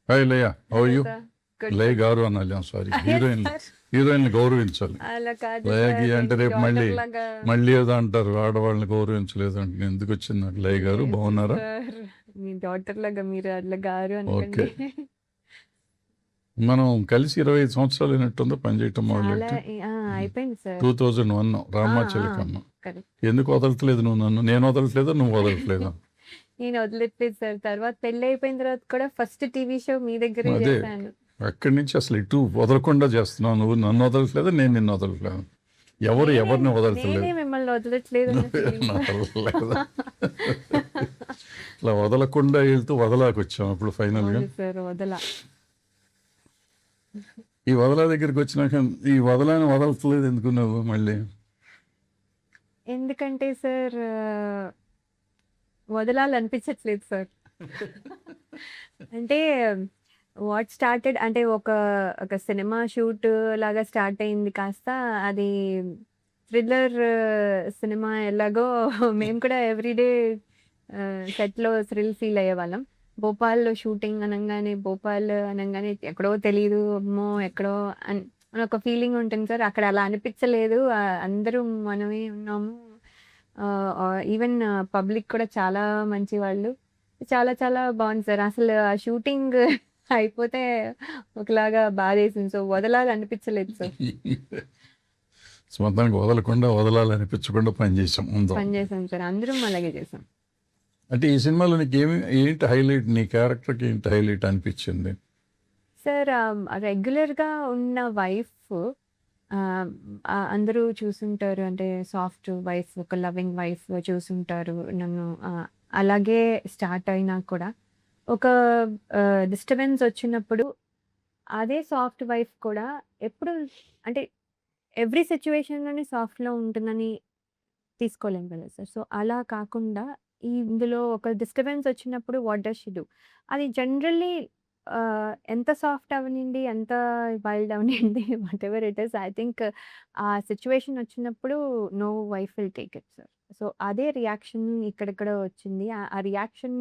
Hi Laya, how you? Good Laya గారు అనాలి, sorry, heroine గౌరవించాలి. అలా కాదు లయకి సార్, అంటే నేను రేపు daughter లాగా. మళ్ళీ ఏదో అంటారు, ఆడవాళ్ళని గౌరవించలేదు అంటే నేను ఎందుకు వచ్చింది నాకు. లయ గారు లేదు బాగున్నారా? సార్, మీ డాటర్ లాగా మీరు అట్లా గారు ఓకే. అనకండి. మనం కలిసి 25 సంవత్సరాలు అయినట్టుందో పనిచేయటం చాలా మొదలెట్టి. అయిపోయింది సార్. 2001 రామాచిలకమ్మ. కరెక్ట్. ఎందుకు వదలట్లేదు నువ్వు నన్ను? నేను వదలట్లేదు, నువ్వు వదలట్లేదు. నేను వదిలేట్లేదు సార్. తర్వాత పెళ్ళి అయిపోయిన తర్వాత కూడా ఫస్ట్ టీవీ షో మీ దగ్గరే అదే. చేశాను. అక్కడి నుంచి అసలు ఇటు వదలకుండా చేస్తున్నావు. నువ్వు నన్ను వదలట్లేదు, నేను నిన్ను వదలట్లేదు. ఎవరిని వదలట్లేదు. నేనే మిమ్మల్ని వదలట్లేదు అన్న feeling. వదలట్లేదు. ఇట్లా వదలకుండా వెళ్తూ వదలాకొచ్చాం ఇప్పుడు ఫైనల్గా. అవును సార్, వదల. ఈ వదలా దగ్గరికి వచ్చినాక ఈ వదలని వదలట్లేదు ఎందుకు నువ్వు మళ్ళీ? ఎందుకంటే సార్ వదలాలనిపించట్లేదు సార్. అంటే వాట్ స్టార్టెడ్ అంటే ఒక సినిమా షూట్ లాగా స్టార్ట్ అయింది, కాస్త అది థ్రిల్లర్ సినిమా ఎలాగో మేము కూడా ఎవ్రీడే సెట్లో థ్రిల్ ఫీల్ అయ్యేవాళ్ళం. భోపాల్లో షూటింగ్ అనగానే ఎక్కడో తెలియదు, అమ్మో ఎక్కడో అని ఒక ఫీలింగ్ ఉంటుంది సార్. అక్కడ అలా అనిపించలేదు. అందరూ మనమే ఉన్నాము. ఈవెన్ పబ్లిక్ కూడా చాలా మంచి వాళ్ళు. చాలా చాలా బాగుంది సార్. అసలు ఆ షూటింగ్ అయిపోతే ఒకలాగా బాధేసింది. సో వదలాలనిపించలేదు సార్. మొత్తానికి వదలకుండా వదలాలనిపించకుండా పనిచేసాం ముందు. పనిచేసాం సార్, అందరం అలాగే చేసాం. అంటే ఈ సినిమాలో నీకు ఏంటి హైలైట్? నీ క్యారెక్టర్కి ఏంటి హైలైట్ అనిపించింది? సార్ రెగ్యులర్గా ఉన్న వైఫ్ అందరూ చూసుంటారు. అంటే సాఫ్ట్ వైఫ్, ఒక లవింగ్ వైఫ్ చూసుంటారు నన్ను. అలాగే స్టార్ట్ అయినా కూడా ఒక డిస్టర్బెన్స్ వచ్చినప్పుడు అదే సాఫ్ట్ వైఫ్ కూడా ఎప్పుడు అంటే ఎవ్రీ సిచ్యువేషన్లోనే సాఫ్ట్లో ఉంటుందని తీసుకోలేం కదా సార్. సో అలా కాకుండా ఇందులో ఒక డిస్టర్బెన్స్ వచ్చినప్పుడు వాట్ డస్ షీ డూ, అది జనరల్లీ ఎంత సాఫ్ట్ అవనండి, ఎంత వైల్డ్ అవనండి, whatever it is, I think ఆ సిచ్యువేషన్ వచ్చినప్పుడు no wife will take it sir. So అదే రియాక్షన్ ఇక్కడెక్కడ వచ్చింది. ఆ రియాక్షన్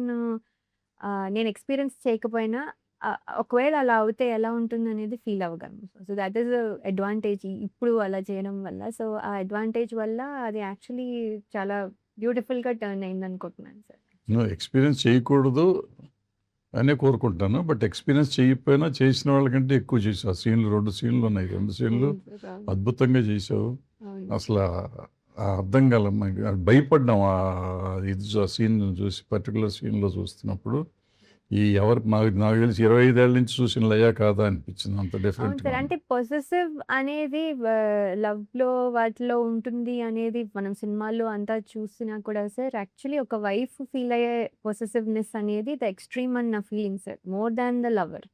నేను ఎక్స్పీరియన్స్ చేయకపోయినా ఒకవేళ అలా అవుతే ఎలా ఉంటుంది అనేది ఫీల్ అవ్వగలను. సో దట్ ఈస్ అడ్వాంటేజ్ ఇప్పుడు అలా చేయడం వల్ల. సో ఆ అడ్వాంటేజ్ వల్ల అది యాక్చువల్లీ చాలా బ్యూటిఫుల్గా టర్న్ అయింది అనుకుంటున్నాను సార్. నువ్వు ఎక్స్పీరియన్స్ చేయకూడదు అనే కోరుకుంటాను, బట్ ఎక్స్పీరియన్స్ చేయకపోయినా చేసిన వాళ్ళకంటే ఎక్కువ చేసావు. ఆ సీన్లు 2 సీన్లు ఉన్నాయి, 2 సీన్లు అద్భుతంగా చేసావు. అసలు అర్థం కాల, భయపడ్డాం ఇది సీన్ చూసి, పర్టికులర్ సీన్లో చూస్తున్నప్పుడు. నాకు తెలిసి 25 ఏళ్ళ నుంచి చూసిన లయా కాదా అనిపించింది, అంత డిఫరెంట్. అంటే పొసెసివ్ అనేది లవ్ లో వాటిలో ఉంటుంది అనేది మనం సినిమాల్లో అంతా చూసినా కూడా సార్, యాక్చువల్లీ ఒక వైఫ్ ఫీల్ అయ్యే పొసెసివ్నెస్ అనేది ద ఎక్స్ట్రీమ్ అని నా feeling sir, more than the lover.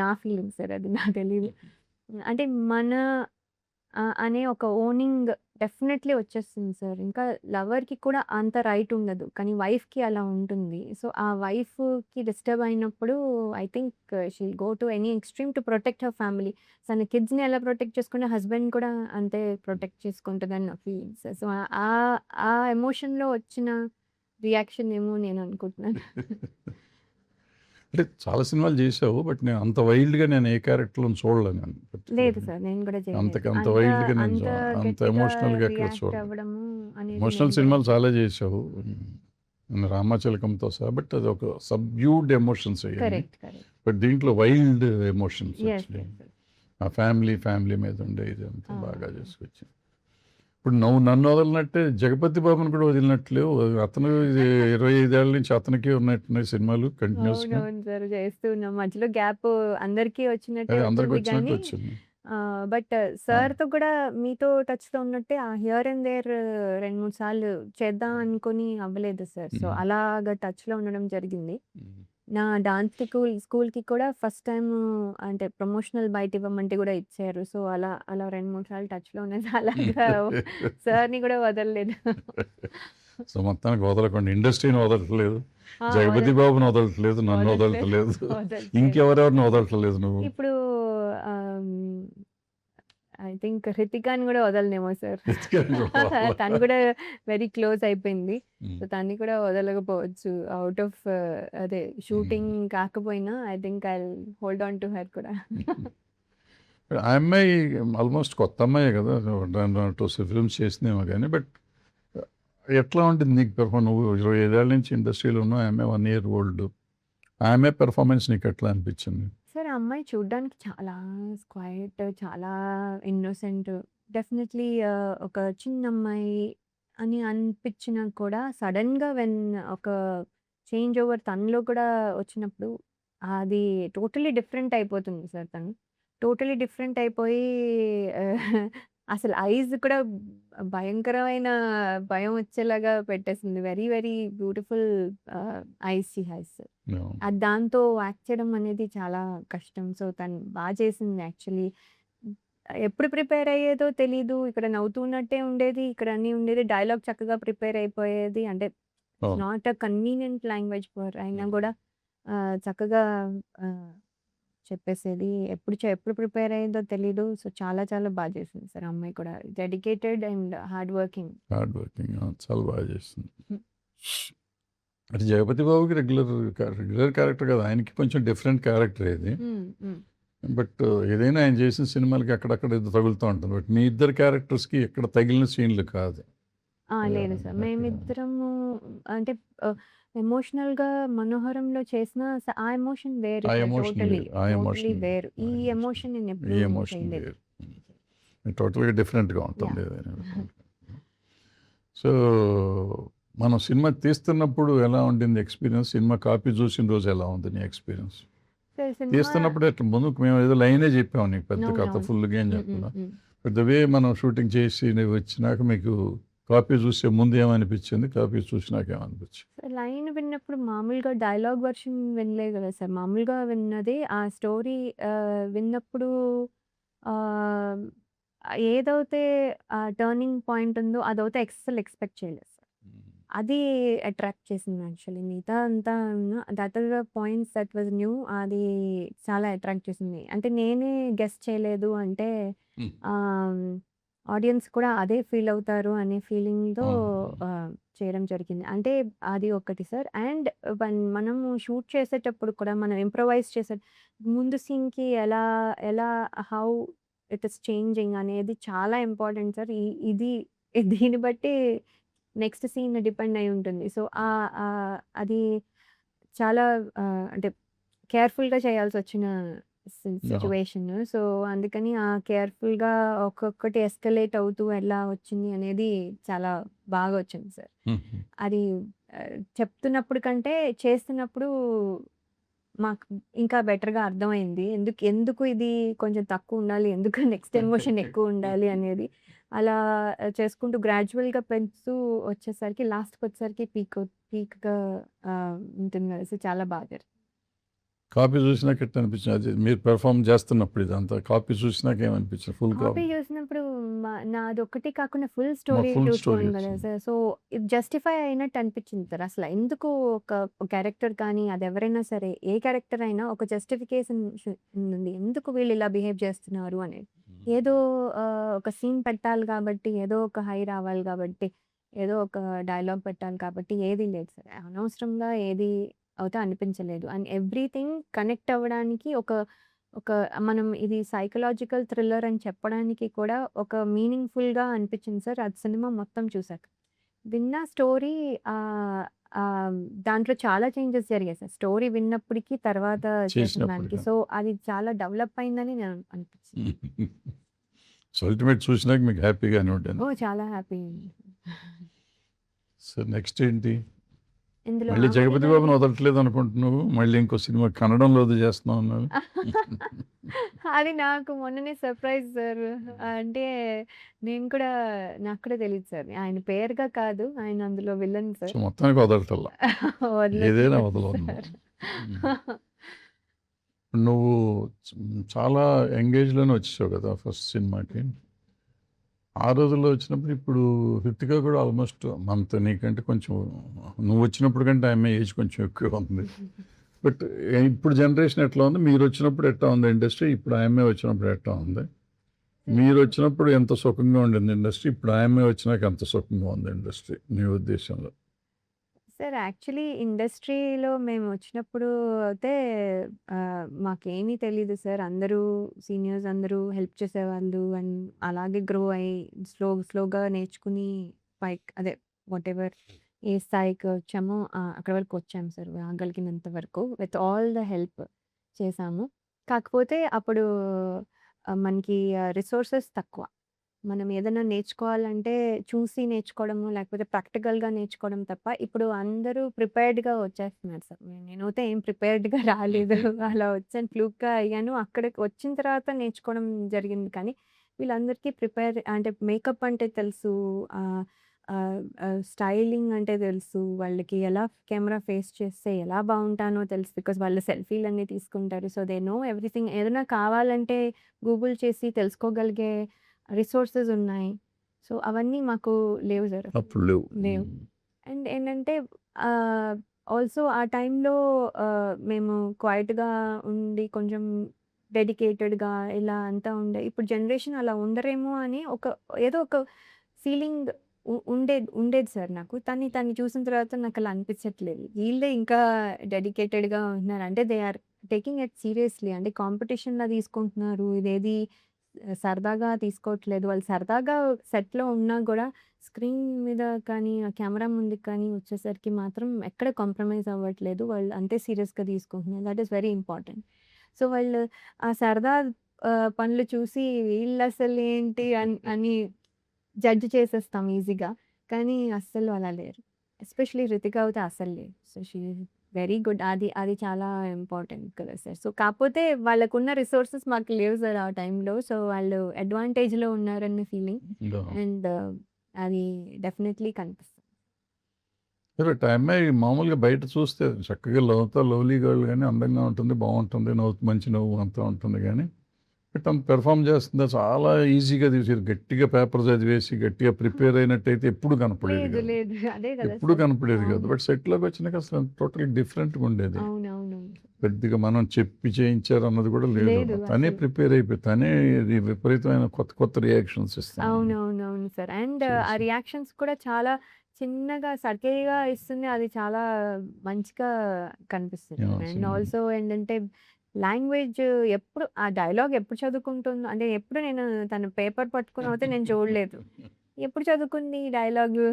నా ఫీలింగ్ సార్, అది నాకు తెలియదు. అంటే మన అనే ఒక ఓనింగ్ డెఫినెట్లీ వచ్చేస్తుంది సార్. ఇంకా లవర్కి కూడా అంత రైట్ ఉండదు, కానీ వైఫ్కి అలా ఉంటుంది. సో ఆ వైఫ్కి డిస్టర్బ్ అయినప్పుడు I think she'll go to any extreme to protect her family. తన కిడ్స్ని ఎలా ప్రొటెక్ట్ చేసుకుంటే హస్బెండ్ కూడా అంతే ప్రొటెక్ట్ చేసుకుంటుందని నా ఫీలింగ్స్. సో ఆ ఎమోషన్లో వచ్చిన రియాక్షన్ ఏమో నేను అనుకుంటున్నాను. అంటే చాలా సినిమాలు చేసావు, బట్ నేను అంత వైల్డ్గా నేను ఏ క్యారెక్టర్లో చూడలేను నేను. లేదు సార్, నేను కూడా అంత వైల్డ్గా నేను అంత ఎమోషనల్గా ఎక్కడ చూడలేదు. ఎమోషనల్ సినిమాలు చాలా చేసావు రామాచిలకంతో సహా, బట్ అది ఒక సబ్డ్యూడ్ ఎమోషన్స్ అయ్యాయి. బట్ దీంట్లో వైల్డ్ ఎమోషన్స్ ఆ ఫ్యామిలీ మీద ఉండే ఇది అంతా బాగా చేసుకొచ్చి. ఇప్పుడు నువ్వు నన్ను వదలనట్టే జగపతి బాబుని కూడా వదిలినట్లేవు. అతను 25 ఏళ్ళ నుంచి అతనికి ఉన్నట్టున్నాయి సినిమాలు కంటిన్యూస్ గా. సార్ చేస్తూ ఉన్నాం, మధ్యలో గ్యాప్ అందరికీ వచ్చినట్టే అందరికి వచ్చింది వచ్చినట్టు కానీ వచ్చింది. బట్ సార్ తో కూడా మీతో టచ్ లో ఉన్నట్టే ఆ హియర్ అండ్ దేర్ 2-3 సార్లు చేద్దాం అనుకుని అవ్వలేదు సార్. సో అలాగా టచ్ లో ఉండడం జరిగింది. నా డాన్స్ స్కూల్కి కూడా ఫస్ట్ టైం అంటే ప్రమోషనల్ బయట ఇవ్వమంటే కూడా ఇచ్చారు. సో అలా 2-3 సార్లు టచ్ లో ఉన్నది. అలాగా సార్ని కూడా వదలలేదు. సో మొత్తానికి వదలకుండా ఇండస్ట్రీని వదలట్లేదు, జగపతి బాబుని వదలట్లేదు, నన్ను వదలట్లేదు, ఇంకెవరెవరిని వదలట్లేదు నువ్వు. ఇప్పుడు ఐ థింక్ హృతికాని కూడా వదలనేమో సార్. రితికాని కూడా వదలవా? తను కూడా వెరీ క్లోజ్ అయిపోయింది. హ్మ్. సో తన్ని కూడా వదలకపోవచ్చు. ఔట్ ఆఫ్ అదే హ్మ్. షూటింగ్ కాకపోయినా I think I hold on to her కూడా. ఆ అమ్మాయి ఆల్మోస్ట్ కొత్త అమ్మాయే కదా! 2 ఫిల్మ్స్ చేసిందేమో గానీ బట్ ఎట్లా ఉంటుంది నీకు పెర్ఫార్మ్? నువ్వు 25 ఏళ్ల నుంచి ఇండస్ట్రీలో ఉన్నావు. ఆ అమ్మాయి 1 ఇయర్ ఓల్డ్. ఆ అమ్మాయి పెర్ఫార్మెన్స్ నీకు ఎట్లా అనిపించింది? సార్ ఆ అమ్మాయి చూడ్డానికి చాలా క్వైట్, చాలా ఇన్నోసెంట్. డెఫినెట్‌లీ ఒక చిన్న అమ్మాయి అని అనిపించినా కూడా సడెన్‌గా ఒక చేంజ్ ఓవర్ తనలో కూడా వచ్చినప్పుడు అది టోటల్లీ డిఫరెంట్ అయిపోతుంది సార్ తను. టోటల్లీ డిఫరెంట్ అయిపోయి అసలు ఐస్ కూడా భయంకరమైన భయం వచ్చేలాగా పెట్టేసింది. Very very beautiful eyes she has. అవును. అది దాంతో యాక్ట్ చేయడం అనేది చాలా కష్టం. సో, తను చేసింది యాక్చువల్లీ. ఎప్పుడు ప్రిపేర్ అయ్యేదో తెలీదు. ఇక్కడ నవ్వుతున్నట్టే ఉండేది. ఇక్కడ అన్నీ ఉండేది. డైలాగ్ చక్కగా ప్రిపేర్ అయిపోయేది. అంటే అవును. Not a convenient language for అయినా గూడా చక్కగా ఆహ్, చెప్పేసేది. ఎప్పుడు ప్రిపేర్ అయ్యిందో తెలీదు. సో, చాలా చాలా చేసింది సార్ ఆ అమ్మాయి కూడా. Dedicated and hard working. Hard working. చాలా బాగా చేస్తుంది. హ్మ్. అంటే జగపతి బాబుకి రెగ్యులర్ క్యారెక్టర్ కాదు. ఆయనకి కొంచెం డిఫరెంట్ క్యారెక్టర్ ఇది. హ్మ్. హ్మ్. బట్ ఏదైనా ఆయన చేసిన సినిమాలకి అక్కడక్కడ ఇది తగులుతూ ఉంటుంది. బట్ మీ ఇద్దరు క్యారెక్టర్స్‌కి ఎక్కడ తగిలిన సీన్‌లు కాదు. లేదు సార్. అక్కడ మేమిద్దరము అంటే ఎమోషనల్‌గా 'మనోహరంలో' చేసిన ఆ ఎమోషన్ వేరు ఆ సార్. ఎమోషన్ టోటలీ, వేరు. ఆ టోటలీ ఎమోషన్ వేరు. ఆ ఈ ఎమోషన్ ఎమోషన్ నేను ఈ ఎప్పుడూ ఎమోషన్ చేయలేదు. వేరు. టోటల్‌గా డిఫరెంట్‌గా ఉంటుంది యాహ్! ఏదైనా. సో, మనం సినిమా తీస్తున్నప్పుడు ఎలా ఉండింది ఎక్స్‌పీరియన్స్? సినిమా కాపీ చూసిన రోజు ఎలా ఉంది నీ ఎక్స్‌పీరియన్స్? సార్ సినిమా తీస్తున్నప్పుడు ఎట్లా ముందుకు మేము ఏదో లైనే చెప్పాము నీకు పెద్ద కథ అవునవును. ఫుల్‌గా ఏం హ్మ్. చెప్పలా. హ్మ్. హ్మ్. బట్ ద వే మనం షూటింగ్ చేసి నువ్వు వచ్చినాక మీకు కాపీ చూసే ముందు ఏమనిపించింది? కాపీ చూసినాక ఏమనిపించింది? సార్ లైన్ విన్నప్పుడు మామూలుగా డైలాగ్ వెర్షన్ వినలేదు కదా సార్. మామూలుగా విన్నది ఆ స్టోరీ విన్నప్పుడు ఆహ్, ఏదైతే టర్నింగ్ పాయింట్ ఉందో అదైతే అస్సలు ఎక్స్‌పెక్ట్ చేయలేదు సార్. అది అట్రాక్ట్ చేసింది యాక్చువల్లీ. మిగతా అంతా that are the points that was new. అది చాలా అట్రాక్ట్ చేసింది. అంటే నేనే గెస్ చేయలేదు అంటే హ్మ్. ఆహ్, ఆడియన్స్ కూడా అదే ఫీల్ అవుతారు అనే ఫీలింగ్‌తో అవును. చేయడం జరిగింది. అంటే అది ఒకటి సార్. అండ్ మనము షూట్ చేసేటప్పుడు కూడా మనం ఇంప్రొవైజ్ ముందు సీన్‌కి ఎలా ఎలా హౌ ఇట్ ఈస్ చేంజింగ్ అనేది చాలా ఇంపార్టెంట్ సార్. ఇది దీన్ని బట్టి నెక్స్ట్ సీన్ డిపెండ్ అయి ఉంటుంది. సో, అది చాలా అంటే కేర్‌ఫుల్‌గా చేయాల్సొచ్చిన అవును. సిట్యుయేషన్. సో, అందుకని కేర్‌ఫుల్‌గా ఒక్కొక్కటి ఎస్కలేట్ అవుతూ ఎలా వచ్చింది అనేది చాలా బాగా వచ్చింది సార్. హుహు. అది చెప్తున్నప్పుడు కంటే చేస్తున్నప్పుడు మాకు ఇంకా బెటర్‌గా అర్థమైంది. ఎందుకు ఇది కొంచెం తక్కువుండాలి, ఎందుకు నెక్స్ట్ ఎమోషన్ ఎక్కువుండాలి అనేది. అలా చేసుకుంటూ గ్రాడ్యువల్‌గా పెంచుతూ వచ్చేసరికి లాస్ట్‌కొచ్చేసరికి పీక్‌గా ఉంటుంది కదా! సో, చాలా జరిగింది. కాపీ చూసినాక ఎట్లా అనిపించింది? అది మీరు పెర్ఫార్మ్ చేస్తున్నప్పుడు ఇదంతా కాపీ చూసినాక ఏమనిపించింది? ఫుల్ కాపీ చూసినప్పుడు నాదొక్కటి కాకుండా ఫుల్ మా స్టోరీ ఫుల్ స్టోరీ చూసుకోను కదా వచ్చింది. సార్. సో, ఇది జస్టిఫై అయినట్టు అనిపించింది సార్. అసలు ఎందుకు ఒక క్యారెక్టర్ కానీ అదెవరైనా సరే, ఏ క్యారెక్టర్ అయినా ఒక జస్టిఫికేషన్ ఉంది. ఎందుకు వీళ్ళు ఇలా బిహేవ్ చేస్తున్నారు అనేది. ఏదో ఒక సీన్ పెట్టాలి కాబట్టి, ఏదో ఒక హై రావాలి కాబట్టి, ఏదో ఒక డైలాగ్ పెట్టాలి కాబట్టి ఏది లేదు సార్. అనవసరంగా ఏది అయితే అనిపించలేదు. అండ్ ఎవ్రీథింగ్ కనెక్ట్ అవ్వడానికి ఒక ఒక మనం ఇది సైకలాజికల్ థ్రిల్లర్ అని చెప్పడానికి కూడా ఒక మీనింగ్‌ఫుల్‌గా అనిపించింది సార్. అది సినిమా మొత్తం చూసాక. విన్న స్టోరీ ఆహ్, ఆహ్, దాంట్లో చాలా చేంజెస్ జరిగాయి సార్. స్టోరీ విన్నప్పటికి, తర్వాత చేసిన దానికి. చేసినప్పటికి. సో, అది చాలా డెవలప్ అయిందని నేను అనిపించింది. సో, అల్టిమేట్ చూసినాక మీకు హ్యాపీగానే ఉంటుంది. ఓహ్! చాలా హ్యాపీ. సో, నెక్స్ట్ ఏంటి? ఇందులో మళ్ళీ 'అమరి' 'జగపతి గారి బాబుని' వదలట్లేదు అనుకుంటున్నావు. మళ్ళీ ఇంకో సినిమా కన్నడంలోది చేస్తున్నావు అన్నావు. అది నాకు మొన్ననే సర్ప్రైజ్ సార్. అంటే నేను కూడా నాకు కూడా తెలీదు సార్. ఆయన పేరుగా కాదు. ఆయన అందులో విలన్ సో, సార్. మొత్తానికి వదలటల్లా. ఏదైనా వదలట్లేదు వదలవు నువ్వు. సార్. హ్మ్. నువ్వు చాలా యంగేజ్‌లోనే వచ్చేసావు కదా! ఫస్ట్ సినిమాకి. ఆ రోజుల్లో వచ్చినప్పుడు ఇప్పుడు 'హృతిక' కూడా ఆల్మోస్ట్ మనతో నీకంటే కొంచెం నువ్వు వచ్చినప్పుడు కంటే ఆమె ఏజ్ కొంచెం ఎక్కువే ఉంది. బట్ ఇప్పుడు జనరేషన్ ఎట్లా ఉంది? మీరొచ్చినప్పుడు ఎట్టా ఉంది ఇండస్ట్రీ? ఇప్పుడు ఆమె వచ్చినప్పుడు ఎట్టా ఉంది? మీరు వచ్చినప్పుడు ఎంత సుఖంగా ఉండింది ఇండస్ట్రీ, ఇప్పుడు ఆమె వచ్చినాక ఎంత సుఖంగా ఉంది ఇండస్ట్రీ నీ ఉద్దేశంలో? సార్ యాక్చువల్లీ ఇండస్ట్రీలో మేము వచ్చినప్పుడు అయితే మాకేమీ తెలీదు సార్. అందరూ సీనియర్స్ అందరూ హెల్ప్ చేసేవాళ్ళు. అండ్ అలాగే గ్రో అయ్యి స్లోగా నేర్చుకుని అదే వాటెవర్ ఏ స్థాయికి వచ్చామో అక్కడి వరకు వచ్చాము సార్. రాగలిగినంత వరకు విత్ ఆల్ ద హెల్ప్ చేశాము. కాకపోతే అప్పుడు మనకి రిసోర్సెస్ తక్కువ. మనం ఏదైనా నేర్చుకోవాలంటే చూసి నేర్చుకోవడము, లేకపోతే ప్రాక్టికల్‌గా నేర్చుకోవడం తప్ప, ఇప్పుడు అందరూ ప్రిపేర్డ్‌గా వచ్చేస్తున్నారు సార్. నేనైతే ఏం ప్రిపేర్డ్‌గా రాలేదు. అలా వచ్చాను, ఫ్లూక్‌గా అయ్యాను. అక్కడికి వచ్చిన తర్వాత నేర్చుకోవడం జరిగింది. కానీ వీళ్ళందరికీ ప్రిపేర్ అంటే మేకప్ అంటే తెలుసు. ఆహ్, ఆహ్, స్టైలింగ్ అంటే తెలుసు. వాళ్ళకి ఎలా కెమెరా ఫేస్ చేస్తే ఎలా బావుంటానో తెలుసు. బికాజ్ వాళ్ళు సెల్ఫీలన్నీ తీసుకుంటారు. So, they know everything. ఏదైనా కావాలంటే గూగుల్ చేసి తెలుసుకోగలిగే రిసోర్సెస్ ఉన్నాయి. సో, అవన్నీ మాకు లేవు సార్. అప్పుడు లేవు. లేవు. అండ్ ఏంటంటే ఆల్సో ఆ టైంలో మేము క్వైట్‌గా ఉండి కొంచెం డెడికేటెడ్‌గా ఇలా అంతా ఉండే. ఇప్పుడు జనరేషన్ అలా ఉండరేమో అని ఏదో ఒక ఫీలింగ్ ఉండేది సార్ నాకు. తన్ని చూసిన తర్వాత నాకలా అనిపించట్లేదు. వీళ్ళే ఇంకా డెడికేటెడ్‌గా ఉంటున్నారు. అంటే they are taking it seriously. అంటే కాంపిటీషన్‌లా తీసుకుంటున్నారు. ఇదేది సరదాగా తీసుకోవట్లేదు. వాళ్ళు సరదాగా సెట్‌లో ఉన్నా గూడా స్క్రీన్ మీద కానీ, ఆ కెమెరా ముందుకు కానీ వచ్చేసరికి మాత్రం ఎక్కడ కాంప్రమైజ్ అవ్వట్లేదు. వాళ్ళు అంతే సీరియస్‌గా తీసుకుంటున్నారు. That is very important. So, వాళ్ళు ఆ సరదా పనులు చూసి వీళ్ళసలేంటి అని జడ్జ్ చేసేస్తాం ఈజీగా. కానీ అస్సలు అలా లేరు. ఎస్పెషల్లీ 'రితిక' అయితే అస్సలు లేదు. So, she is very good. అది చాలా ఇంపార్టెంట్ కదా సార్. సో, కాపోతే వాళ్ళకున్న రిసోర్సెస్ మాకు లేవు సార్ ఆ టైంలో. సో, వాళ్ళు అడ్వాంటేజ్‌లో ఉన్నారన్న ఫీలింగ్. యాహ్! అండ్ అది డెఫినెట్‌లీ కనిపిస్తుంది. కరెక్ట్. ఆ అమ్మాయి మామూలుగా బయట చూస్తే చక్కగా లవ్లీ గర్ల్ గాని, అందంగా ఉంటుంది, బావుంటుంది, మంచి నవ్వు అంతా ఉంటుంది గానీ, బట్ ఆమె పెర్ఫార్మ్ చేస్తుందా చాలా ఈజీగా తీశారు. గట్టిగా పేపర్ చదివేసి, గట్టిగా ప్రిపేర్ అయినట్టయితే ఎప్పుడు కనపడేది లేదు. కాదు. లేదు. అదే కదా ఎప్పుడు సార్. కనపడేది కాదు. అవును. బట్ సెట్‌లోకి వచ్చినాక అసలు టోటల్లీ డిఫరెంట్‌గా ఉండేది. అవునవును. పెద్దగా మనం చెప్పి చేయించారు అన్నది కూడా లేదు. లేదు తనే అసలు. ప్రిపేర్ అయిపోయి, తనే ఇది విపరీతమైన కొత్త కొత్త రియాక్షన్స్ ఇస్తా ఉంది. అవునవునవును సార్. అండ్ ఆ చేసి రియాక్షన్స్ కూడా చాలా చిన్నగా సటిల్‌గా ఇస్తుంది. అది చాలా మంచిగా కనిపిస్తుంది. యాహ్! And cinema. ఆల్సో ఏంటంటే లాంగ్వేజ్ ఎప్పుడు ఆ డైలాగ్ ఎప్పుడు చదువుకుంటుందో అంటే ఎప్పుడు నేను తను పేపర్ పట్టుకొని అయితే నేను చూడలేదు. ఎప్పుడు చదువుకుంది ఈ డైలాగు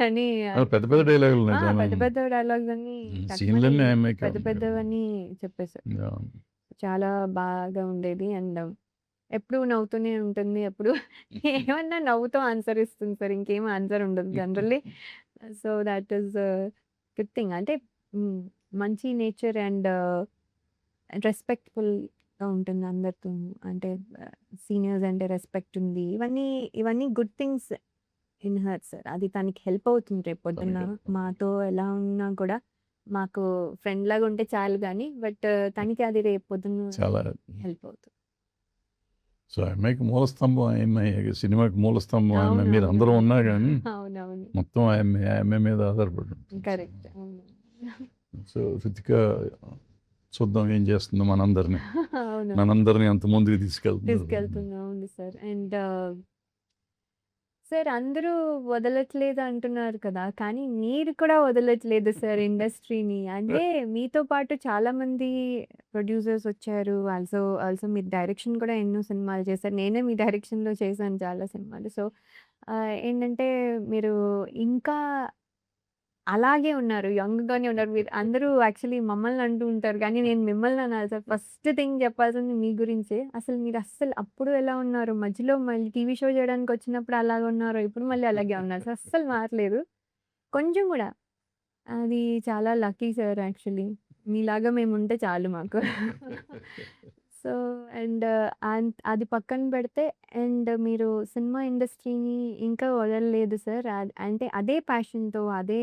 అని పెద్ద పెద్ద డైలాగులు ఉన్నాయి చాలా. పెద్ద పెద్ద డైలాగ్స్ అన్నీ టక్‌మని సీన్‌లన్నీ ఆమెకే పెద్ద ఉన్నాయి. పెద్దవన్నీ చెప్పేసారు. యాహ్! చాలా బాగా ఉండేది. అండ్ ఎప్పుడు నవ్వుతూనే ఉంటుంది. ఎప్పుడు ఏమన్నా నవ్వుతూ ఆన్సర్ ఇస్తుంది సార్. ఇంకేం ఆన్సర్ ఉండదు generally. So, that is good thing. అంటే హ్మ్. మంచి నేచర్ అండ్ రెస్పెక్ట్‌ఫుల్‌గా ఉంటుంది అందరితోను. అంటే సీనియర్స్ అంటే రెస్పెక్ట్ ఉంది. ఇవన్నీ good things in her sir. అది తనకి హెల్ప్ అవుతుంది రేపొద్దున్న. తనకి మాతో ఎలా ఉన్నా కూడా మాకు ఫ్రెండ్‌లాగా ఉంటే చాలు గానీ, బట్ తనకి అది రేపొద్దున్న చాలా. హెల్ప్ అవుతుంది. సో, ఆ అమ్మాయికి మూలస్తంభం ఆ అమ్మాయే. సినిమాకి మూలస్తంభం ఆ అమ్మాయి. మీరందరూ అవునవునవును. ఉన్నా గానీ, అవునవును. మొత్తం ఆ అమ్మాయి మీద ఆధారపడి ఉంటుంది కరెక్ట్. సినిమా. అవును. సో, రితిక చూద్దాం ఏం చేస్తుందో మనందరిని. అవును. మనందరిని ఎంత ముందుకు తీసుకెళ్తుందో. తీసుకెళ్తుంది. అవును సార్. అండ్ సార్ అందరూ వదలట్లేదు అంటున్నారు కదా! కానీ మీరు కూడా వదలట్లేదు సార్ ఇండస్ట్రీని. అంటే మీతో పాటు చాలామంది ప్రొడ్యూసర్స్ వచ్చారు. ఆల్సో మీరు డైరెక్షన్ కూడా ఎన్నో సినిమాలు చేశారు. నేనే మీ డైరెక్షన్‌లో చేశాను చాలా సినిమాలు. సో, ఏంటంటే మీరు ఇంకా అలాగే ఉన్నారు. యంగ్‌గానే ఉన్నారు. మీరు అందరూ యాక్చువల్లీ మమ్మల్ని అంటూ ఉంటారు. కానీ నేను మిమ్మల్ని అనాలి సార్. ఫస్ట్ థింగ్ చెప్పాల్సింది మీ గురించే. అసలు మీరు అస్సలు అప్పుడు ఎలా ఉన్నారు? మధ్యలో మళ్ళీ టీవీ షో చేయడానికొచ్చినప్పుడు అలాగున్నారు. ఇప్పుడు మళ్ళీ అలాగే ఉన్నారు. సో, అస్సలు మారలేదు. కొంచెం గూడా. అది చాలా లక్కీ సార్ యాక్చువల్లీ. మీలాగా మేముంటే చాలు మాకు. సో, అండ్ అది పక్కన పెడితే అండ్ మీరు సినిమా ఇండస్ట్రీని ఇంకా వదలలేదు సార్. అంటే అదే ప్యాషన్‌తో, అదే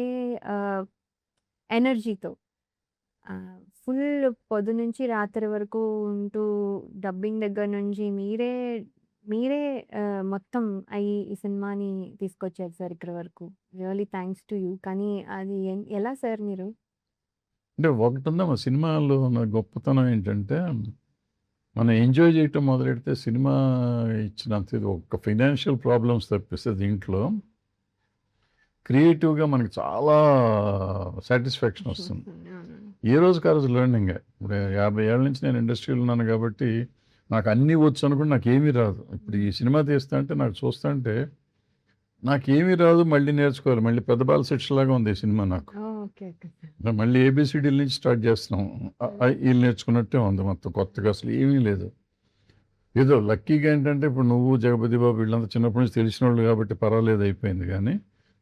ఆహ్, ఎనర్జీతో ఫుల్ పొద్దునుంచి రాత్రి వరకు ఉంటూ డబ్బింగ్ దగ్గర నుంచి మీరే మొత్తం ఈ సినిమాని తీసుకొచ్చారు సార్ ఇక్కడి వరకు. Really thanks to you. కానీ అది ఎలా సార్ మీరు? అంటే ఒకటుందమ్మా సినిమాలో ఉన్న గొప్పతనం ఏంటంటే, మనం ఎంజాయ్ చేయటం మొదలెడితే సినిమా ఇచ్చినంత ఇది ఒక ఫైనాన్షియల్ ప్రాబ్లమ్స్ తప్పిస్తే దీంట్లో క్రియేటివ్గా మనకి చాలా సాటిస్ఫాక్షన్ వస్తుంది. ఏ రోజుకి ఆ రోజు లెర్నింగ్. ఇప్పుడు 50 ఏళ్ళ నుంచి నేను ఇండస్ట్రీలో ఉన్నాను కాబట్టి నాకు అన్నీ వచ్చు అనుకుంటే నాకేమీ రాదు. ఇప్పుడు ఈ సినిమా తీస్తా అంటే నాకు చూస్తా అంటే నాకేమీ రాదు, మళ్ళీ నేర్చుకోవాలి. మళ్ళీ పెద్ద బాల శిక్ష లాగా ఉంది ఈ సినిమా నాకు. మళ్ళీ ఏబిసిడీల నుంచి స్టార్ట్ చేస్తున్నాం. వీళ్ళు నేర్చుకున్నట్టే ఉంది మొత్తం, కొత్తగా అసలు ఏమీ లేదు. ఏదో లక్కీగా ఏంటంటే ఇప్పుడు నువ్వు జగపతి బాబు వీళ్ళంతా చిన్నప్పటి నుంచి తెలిసిన వాళ్ళు కాబట్టి పర్వాలేదు అయిపోయింది. కానీ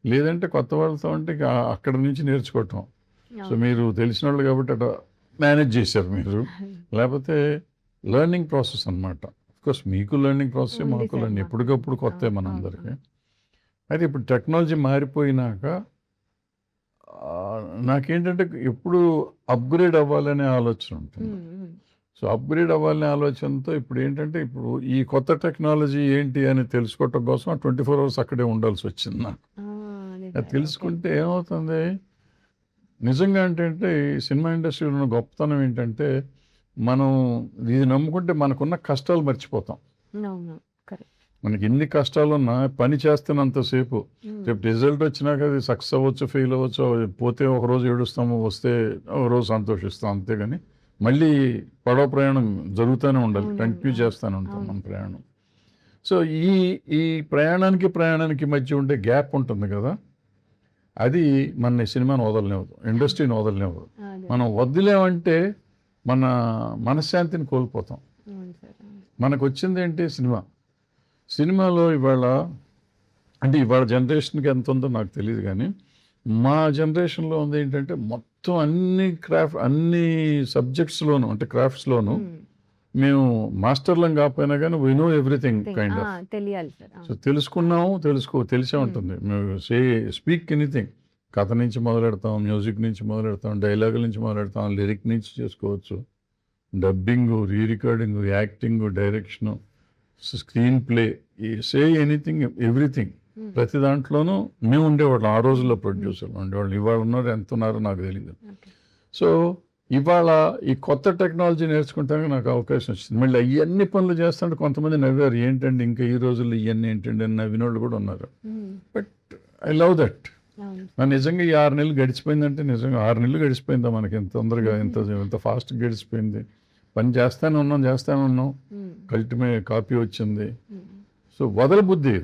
లేదంటే కొత్త వాళ్ళతో అంటే అక్కడ నుంచి నేర్చుకోవటం. సో మీరు తెలిసిన వాళ్ళు కాబట్టి అట్లా మేనేజ్ చేశారు మీరు. లేకపోతే లెర్నింగ్ ప్రాసెస్ అనమాట. అఫ్కోర్స్ మీకు లెర్నింగ్ ప్రాసెస్, మాకు లెర్నింగ్ ఎప్పటికప్పుడు కొత్త మనందరికీ. అయితే ఇప్పుడు టెక్నాలజీ మారిపోయినాక నాకేంటంటే ఎప్పుడు అప్గ్రేడ్ అవ్వాలనే ఆలోచన ఉంటుంది. సో అప్గ్రేడ్ అవ్వాలనే ఆలోచనతో ఇప్పుడు ఏంటంటే ఇప్పుడు ఈ కొత్త టెక్నాలజీ ఏంటి అని తెలుసుకోవటం కోసం 24 hours అక్కడే ఉండాల్సి వచ్చింది నాకు. అది తెలుసుకుంటే ఏమవుతుంది నిజంగా అంటే ఈ సినిమా ఇండస్ట్రీలో ఉన్న గొప్పతనం ఏంటంటే మనం ఇది నమ్ముకుంటే మనకున్న కష్టాలు మర్చిపోతాం. మనకి ఎన్ని కష్టాలు ఉన్నా పని చేస్తున్నంతసేపు రేపు రిజల్ట్ వచ్చినాక అది సక్సెస్ అవ్వచ్చు, ఫెయిల్ అవ్వచ్చు, పోతే ఒకరోజు ఏడుస్తాము, వస్తే ఒకరోజు సంతోషిస్తాం, అంతేగాని మళ్ళీ పడవ ప్రయాణం జరుగుతూనే ఉండాలి, కంటిన్యూ చేస్తూనే ఉంటాం మన ప్రయాణం. సో ఈ ప్రయాణానికి మధ్య ఉండే గ్యాప్ ఉంటుంది కదా, అది మన సినిమాను వదలనివ్వదు, ఇండస్ట్రీని వదలనివ్వదు. మనం వదిలేమంటే మన మనశ్శాంతిని కోల్పోతాం. మనకు వచ్చింది ఏంటి సినిమాలో ఇవాళ జనరేషన్కి ఎంత ఉందో నాకు తెలియదు, కానీ మా జనరేషన్లో ఉంది ఏంటంటే మొత్తం అన్ని సబ్జెక్ట్స్లోను అంటే క్రాఫ్ట్స్లోను మేము మాస్టర్లం కాకపోయినా కానీ we know everything kind of. తెలియాలి సార్. సో తెలుసుకున్నాము, తెలిసే ఉంటుంది. మేము స్పీక్ ఎనీథింగ్, కథ నుంచి మొదలెడతాం, మ్యూజిక్ నుంచి మొదలెడతాం, డైలాగుల నుంచి మొదలెడతాం, లిరిక్ నుంచి చేసుకోవచ్చు, dubbing, re recording, acting, direction, screen play, anything everything. ప్రతి దాంట్లోనూ మేము ఉండేవాళ్ళం. ఆ రోజుల్లో ప్రొడ్యూసర్లు ఉండేవాళ్ళం. ఇవాళ ఉన్నారు, ఎంత ఉన్నారో నాకు తెలియదు. సో ఇవాళ ఈ కొత్త టెక్నాలజీ నేర్చుకుంటానికి నాకు అవకాశం వచ్చింది. మళ్ళీ అవన్నీ పనులు చేస్తుంటే కొంతమంది నవ్వారు, ఏంటండి ఇంకా ఈ రోజుల్లో ఇవన్నీ ఏంటండి అని నవ్విన వాళ్ళు కూడా ఉన్నారు. But I love that. నిజంగా ఈ 6 నెలలు గడిచిపోయిందంటే నిజంగా 6 నెలలు గడిచిపోయిందా మనకి, ఎంత తొందరగా ఎంత ఫాస్ట్గా గడిచిపోయింది. పని చేస్తానే ఉన్నాం, కాపీ వచ్చింది. సో వదలబుద్ధి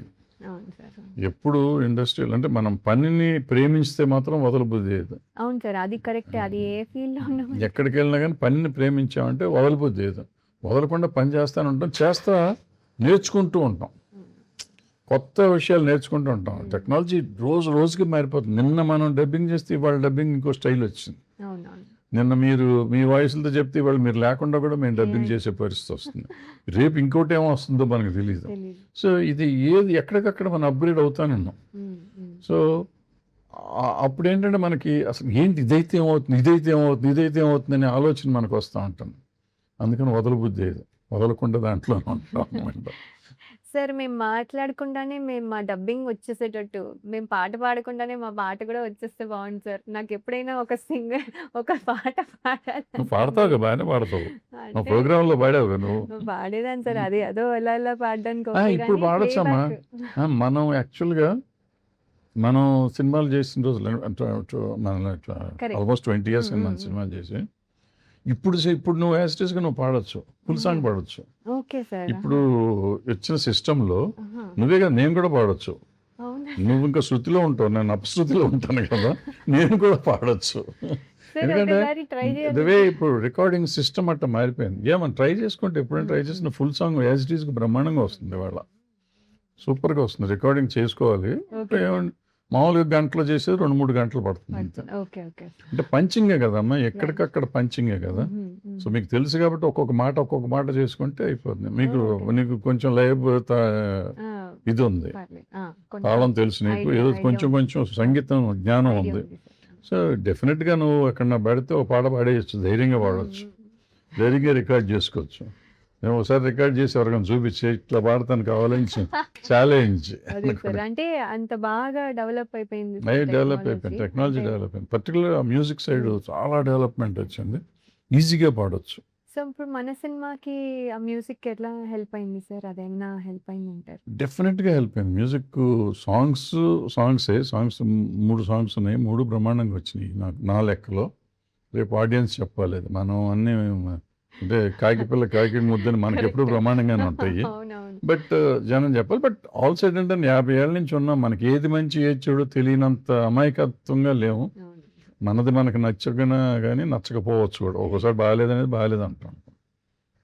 ఎప్పుడు ఇండస్ట్రియల్ అంటే మనం పనిని ప్రేమించితే మాత్రం వదలబుద్ధి. అవును సార్, అది కరెక్ట్. అది ఏ ఫీల్డ్ లో ఎక్కడికి వెళ్ళినా కానీ పనిని ప్రేమించామంటే వదలబుద్ధి. వదలకుండా పని చేస్తానే ఉంటాం, నేర్చుకుంటూ ఉంటాం, కొత్త విషయాలు నేర్చుకుంటూ ఉంటాం. టెక్నాలజీ రోజుకి మారిపోతుంది. నిన్న మనం డబ్బింగ్ చేస్తే ఇవాళ డబ్బింగ్ ఇంకో స్టైల్ వచ్చింది. నిన్న మీరు మీ వాయిస్లతో చెప్తే ఇవాళ మీరు లేకుండా కూడా మేము డబ్బింగ్ చేసే పరిస్థితి వస్తుంది. రేపు ఇంకోటి ఏమో వస్తుందో మనకు తెలియదు. సో ఇది ఎక్కడికక్కడ మనం అప్గ్రేడ్ అవుతానే ఉన్నాం. సో అప్పుడు ఏంటంటే మనకి అసలు ఏంటి ఇదైతే ఏమవుతుంది అనే ఆలోచన మనకు వస్తూ ఉంటుంది. అందుకని వదలబుద్ధి వదలకుండా దాంట్లో ఉంటాం అన్నమాట. సార్, మేము మాట్లాడకుండానే మేము మా డబ్బింగ్ వచ్చేసేటట్టు, మేము పాట పాడకుండానే మా పాట కూడా వచ్చేస్తే బాగుంది సార్. నాకు ఎప్పుడైనా ఒక పాట నువ్వు పాడతావు కదా, బాగానే పాడతావు. ప్రోగ్రామ్ లో పాడావు నువ్వు. పాడేదాన్ని సార్, అది అదో ఎలా పాడడానికి. ఇప్పుడు పాడొచ్చమ్మా. మనం యాక్చువల్గా మనం సినిమాలు చేసిన రోజులు ఆల్మోస్ట్ 20 years మనం సినిమాలు చేసి ఇప్పుడు నువ్వు యాస్టేజ్గా నువ్వు పాడొచ్చు, ఫుల్ సాంగ్ పాడొచ్చు. ఇప్పుడు వచ్చిన సిస్టంలో నువ్వే కదా, నేను కూడా పాడొచ్చు. నువ్వు ఇంకా శృతిలో ఉంటావు, నేను అపశృతిలో ఉంటాను కదా, నేను కూడా పాడొచ్చు. ఎందుకంటే ఇదే ఇప్పుడు రికార్డింగ్ సిస్టమ్ అట్లా మారిపోయింది. ఏమన్నా ట్రై చేసుకుంటే ఎప్పుడైనా ట్రై చేసిన ఫుల్ సాంగ్ యాజ్ ఇట్ ఈస్గా బ్రహ్మాండంగా వస్తుంది. వాళ్ళ సూపర్గా వస్తుంది. రికార్డింగ్ చేసుకోవాలి, మామూలుగా గంటలో చేసేది 2-3 గంటలు పడుతుంది అంతే. అంటే పంచింగే కదమ్మా, ఎక్కడికక్కడ పంచింగే కదా. సో మీకు తెలుసు కాబట్టి ఒక్కొక్క మాట చేసుకుంటే అయిపోతుంది. నీకు కొంచెం లైవ్ ఇది ఉంది, తాళం తెలుసు, నీకు ఏదో కొంచెం సంగీతం జ్ఞానం ఉంది. సో డెఫినెట్గా నువ్వు ఎక్కడన్నా పాడితే ఒక పాట పాడేయచ్చు, ధైర్యంగా పాడవచ్చు, ధైర్యంగా రికార్డ్ చేసుకోవచ్చు. నేను ఒకసారి రికార్డ్ చేసి ఎవరికైనా చూపించి ఇట్లా పాడతాను కావాలని ఛాలెంజ్. అంటే అంత బాగా డెవలప్ అయిపోయింది, టెక్నాలజీ డెవలప్ అయింది. పర్టికులర్ మ్యూజిక్ సైడ్ చాలా డెవలప్మెంట్ వచ్చింది. ఈజీగా పాడవచ్చు. సో, ఇప్పుడు మన సినిమాకి ఆ మ్యూజిక్ ఎట్లా హెల్ప్ అయింది సార్? అదేమన్నా హెల్ప్ అయిందంటారా? డెఫినెట్‌గా హెల్ప్ అయింది. సాంగ్స్ సాంగ్స్ 3 సాంగ్స్ ఉన్నాయి. 3 బ్రహ్మాండంగా వచ్చినాయి నా లెక్కలో. రేపు ఆడియన్స్ చెప్పాలి అది. మనం అన్నీ అంటే కాకి పిల్ల కాకి ముద్దని మనకెప్పుడు కరెక్ట్. బ్రహ్మాండంగానే ఉంటాయి. అవునవును. బట్ జనం చెప్పాలి. బట్ ఆల్ సైడ్ అంటే 50 ఏళ్ల నుంచి ఉన్నాం. మనకి ఏది మంచి ఏది చెడో తెలియనంత అమాయకత్వంగా లేము. అవును. మనది మనకు నచ్చకపోయినా గానీ నచ్చకపోవచ్చు కూడా. ఒక్కోసారి బాలేదనేది బాలేదంటాం.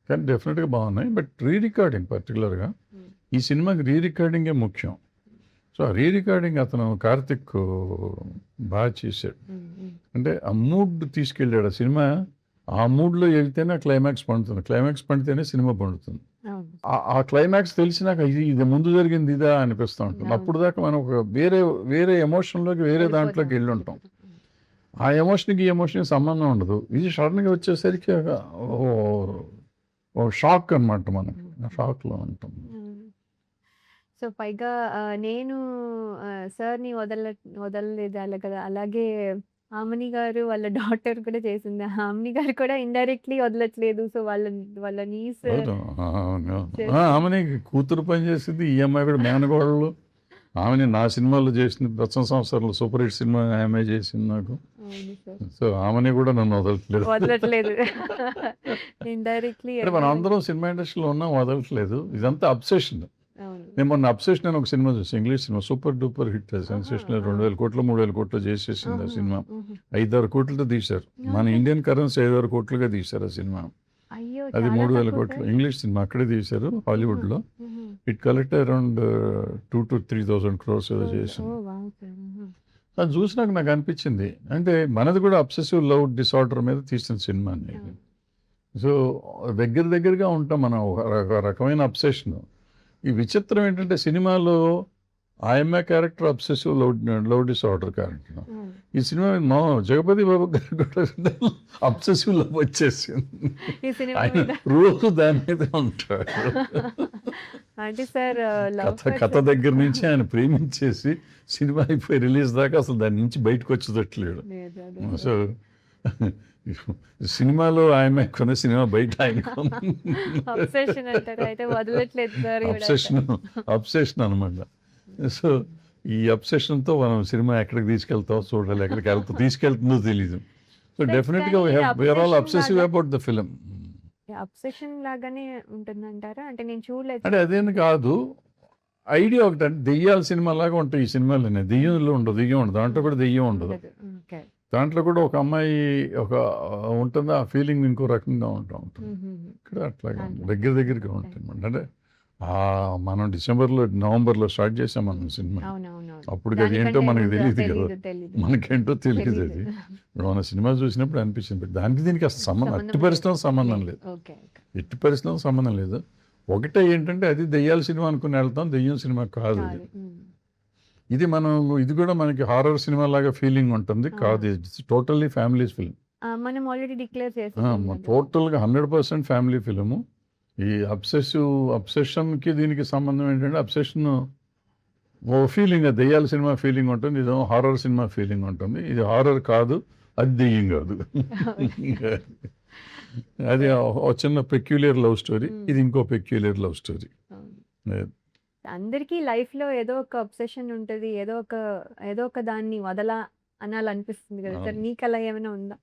కానీ డెఫినెట్‌గా బాగున్నాయి. బట్ రికార్డింగ్ పర్టిక్యులర్‌గా హ్మ్. ఈ సినిమాకి రికార్డింగే ముఖ్యం. సో, ఆ రికార్డింగ్ అతను కార్తిక్ బాగా చేశాడు. హ్మ్. హ్మ్. అంటే ఆ మూడ్ తీసుకెళ్ళాడు. ఆ సినిమా ఆ మూడ్‌లో ఎళ్తేనే ఆ క్లైమాక్స్ పండుతుంది. క్లైమాక్స్ పండితేనే సినిమా పండుతుంది. అవును. ఆ క్లైమాక్స్ తెలిసినాక ఇది ముందు జరిగింది ఇదా అనిపిస్తా ఉంటుంది. అవును. అప్పటిదాకా మనం ఒక వేరే ఎమోషన్‌లోకి వేరే దాంట్లోకి ఎళ్ళుంటాం. ఆ ఎమోషన్‌కి, ఈ ఎమోషన్‌కి సంబంధం ఉండదు. ఇది సడెన్‌గా వచ్చేసరికి ఓ షాక్ అనమాట మనకి. ఆ షాక్‌లో ఉంటాం. హ్మ్. సో, పైగా నేను సార్‌ని వదలలేదు అలా కదా! అలాగే హామిని గారు వాళ్ళ డాటర్ కూడా చేసింది. హామిని గారు కూడా ఇండైరెక్ట్‌లీ వదలట్లేదు. సో, వాళ్ళ నీస్ అవును. అవును. చేస్తుంది. ఆమెని కూతురు పని చేసింది. ఈ అమ్మాయి కూడా మేనకోడలు. ఆమెని నా సినిమాలో చేసింది. 'ప్రస్తుతం సంవత్సరాలు' సూపర్ హిట్ సినిమా ఆమె చేసింది నాకు. అవును సార్. సో, ఆమెని కూడా నన్ను వదలట్లేదు. వదలట్లేదు. ఇండైరెక్ట్‌లీ అంటే మనం అందరం సినిమా ఇండస్ట్రీలో ఉన్నాం వదలట్లేదు. ఇదంతా అబ్సెషన్. అవును. నేను మొన్న 'అబ్సెషన్' అని ఒక సినిమా చూసాను. English cinema super duper hit ఆహా! సెన్సేషనల్ ఆ! 2,000 కోట్లు, 3,000 కోట్లు చేసేసింది ఆ ఆహా! సినిమా. హుహు. 5, 6 కోట్లతో తీశారు. మన ఓకే. ఇండియన్ కరెన్సీ 5, 6 కోట్లుగా తీశారు ఆ సినిమా. అయ్యో! అది చాలా 3,000 తక్కువ కోట్లు. సార్. ఇంగ్లీష్ సినిమా అక్కడే తీశారు ఆహా! హాలీవుడ్‌లో. హుహు. ఇట్ కలెక్టెడ్ అరౌండ్ 2,000-3,000 క్రోర్స్ ఏదో చేసింది. ఓహ్! వావ్! సార్. ఆహా! అది చూసినాక నాకు అనిపించింది. అంటే మనది కూడా అబ్సెసివ్ లవ్ డిసార్డర్ మీద తీసిన సినిమా ఇది. అవును. సో, దగ్గరగా ఉంటాం మనం. ఒక రకమైన అబ్సెషన్. ఈ విచిత్రం ఏంటంటే సినిమాలో ఆ అమ్మాయి character obsessive love disorder character. అవును. ఈ సినిమా మా జగపతి బాబు గారు కూడా అబ్సెసివ్ లవ్ వచ్చేసింది. ఈ సినిమా ఆయన మీద రోజు దాని మీద ఉంటాడు. అంటే సార్ లవ్ కథ పర్సన్ దగ్గర నుంచి ఆయన ప్రేమించేసి సినిమా అయిపోయి రిలీజ్ దాకా అసలు దాని నుంచి బయటకు వచ్చేటట్లేడు. లేదు. అదే సో, సార్. సినిమాలో ఆమె కొన్న సినిమా బయట ఆయన అబ్సెషన్ అంటారు. అయితే వదలట్లేదు సార్ ఈవిడ అయితే. అబ్సెషన్ అనమాట. సో, ఈ అబ్సెషన్‌తో మనం సినిమా ఎక్కడికి తీసుకెళ్తామో చూడాలి. తీసుకెళ్తుందో తెలీదు. సో, సార్ డెఫినిట్‌గా కానీ ఇది we are all obsession obsessive లాగా అబౌట్ ద ఫిల్మ్. అబ్సెషన్ లాగానే ఉంటుందంటారా? అంటే నేను చూడలేదు అంటే సార్ అదేం సినిమా. కాదు. ఐడియా ఒకటంటే దెయ్యాల సినిమాలాగా ఉంటాయి ఈ సినిమాలన్నీ. దెయ్యం ఉండదు. దాంట్లో కూడా దెయ్యం ఉండదు. ఉండదు. ఓకే. దాంట్లో కూడా ఒక అమ్మాయి ఒక ఉంటుంది. ఆ ఫీలింగ్ ఇంకో రకంగా ఉంటుంది. హుహుహు. ఇక్కడ అట్లాగా దాంట్లో దగ్గరగా ఉంటుందన్నమాట. అంటే మనం నవంబర్‌లో స్టార్ట్ చేసాం మనం సినిమా. అవునవునవును. అప్పటికి అది ఏంటో దానికంటే మనకు ముందు తెలీదు కదా! తెలీదు. మనకేంటో తెలీదు తెలీదు. అది. ఇప్పుడు మన సినిమా చూసినప్పుడు అనిపించింది. దానికి దీనికి అసలు సంబంధం ఎట్టి లేదు. పరిస్థితుల్లో సంబంధం లేదు. ఓకే. ఓకే. ఎట్టి పరిస్థితుల్లో సంబంధం లేదు. ఒకటే ఏంటంటే అది దెయ్యాల సినిమా అనుకుని వెళ్తాం. దెయ్యం సినిమా కాదు అది. కాదు. హ్మ్. ఇది కూడా మనకి హారర్ సినిమా లాగా ఫీలింగ్ ఉంటుంది. కాదు. అవును. It's totally families film. మనం ఆల్రెడీ డిక్లేర్ చేసేసాం కదా! టోటల్‌గా 100% ఫ్యామిలీ ఫిల్ము. ఈ అబ్సెషన్‌కి దీనికి సంబంధం ఏంటంటే అబ్సెషన్ ఓ ఫీలింగ్ దెయ్యాల సినిమా ఫీలింగ్ ఉంటుంది. ఇదేమో హారర్ సినిమా ఫీలింగ్ ఉంటుంది. ఇది హారర్ కాదు. అది దెయ్యం కాదు. అది ఒక చిన్న పెక్యులియర్ లవ్ స్టోరీ. హ్మ్. ఇది ఇంకో పెక్యులియర్ లవ్ స్టోరీ. అవును. అందరికీ లైఫ్‌లో ఏదో ఒక అబ్సెషన్ ఉంటది. ఏదో ఒక దాన్ని అనాలనిపిస్తుంది కదా సార్! అవును. మీకలా ఏమైనా ఉందా?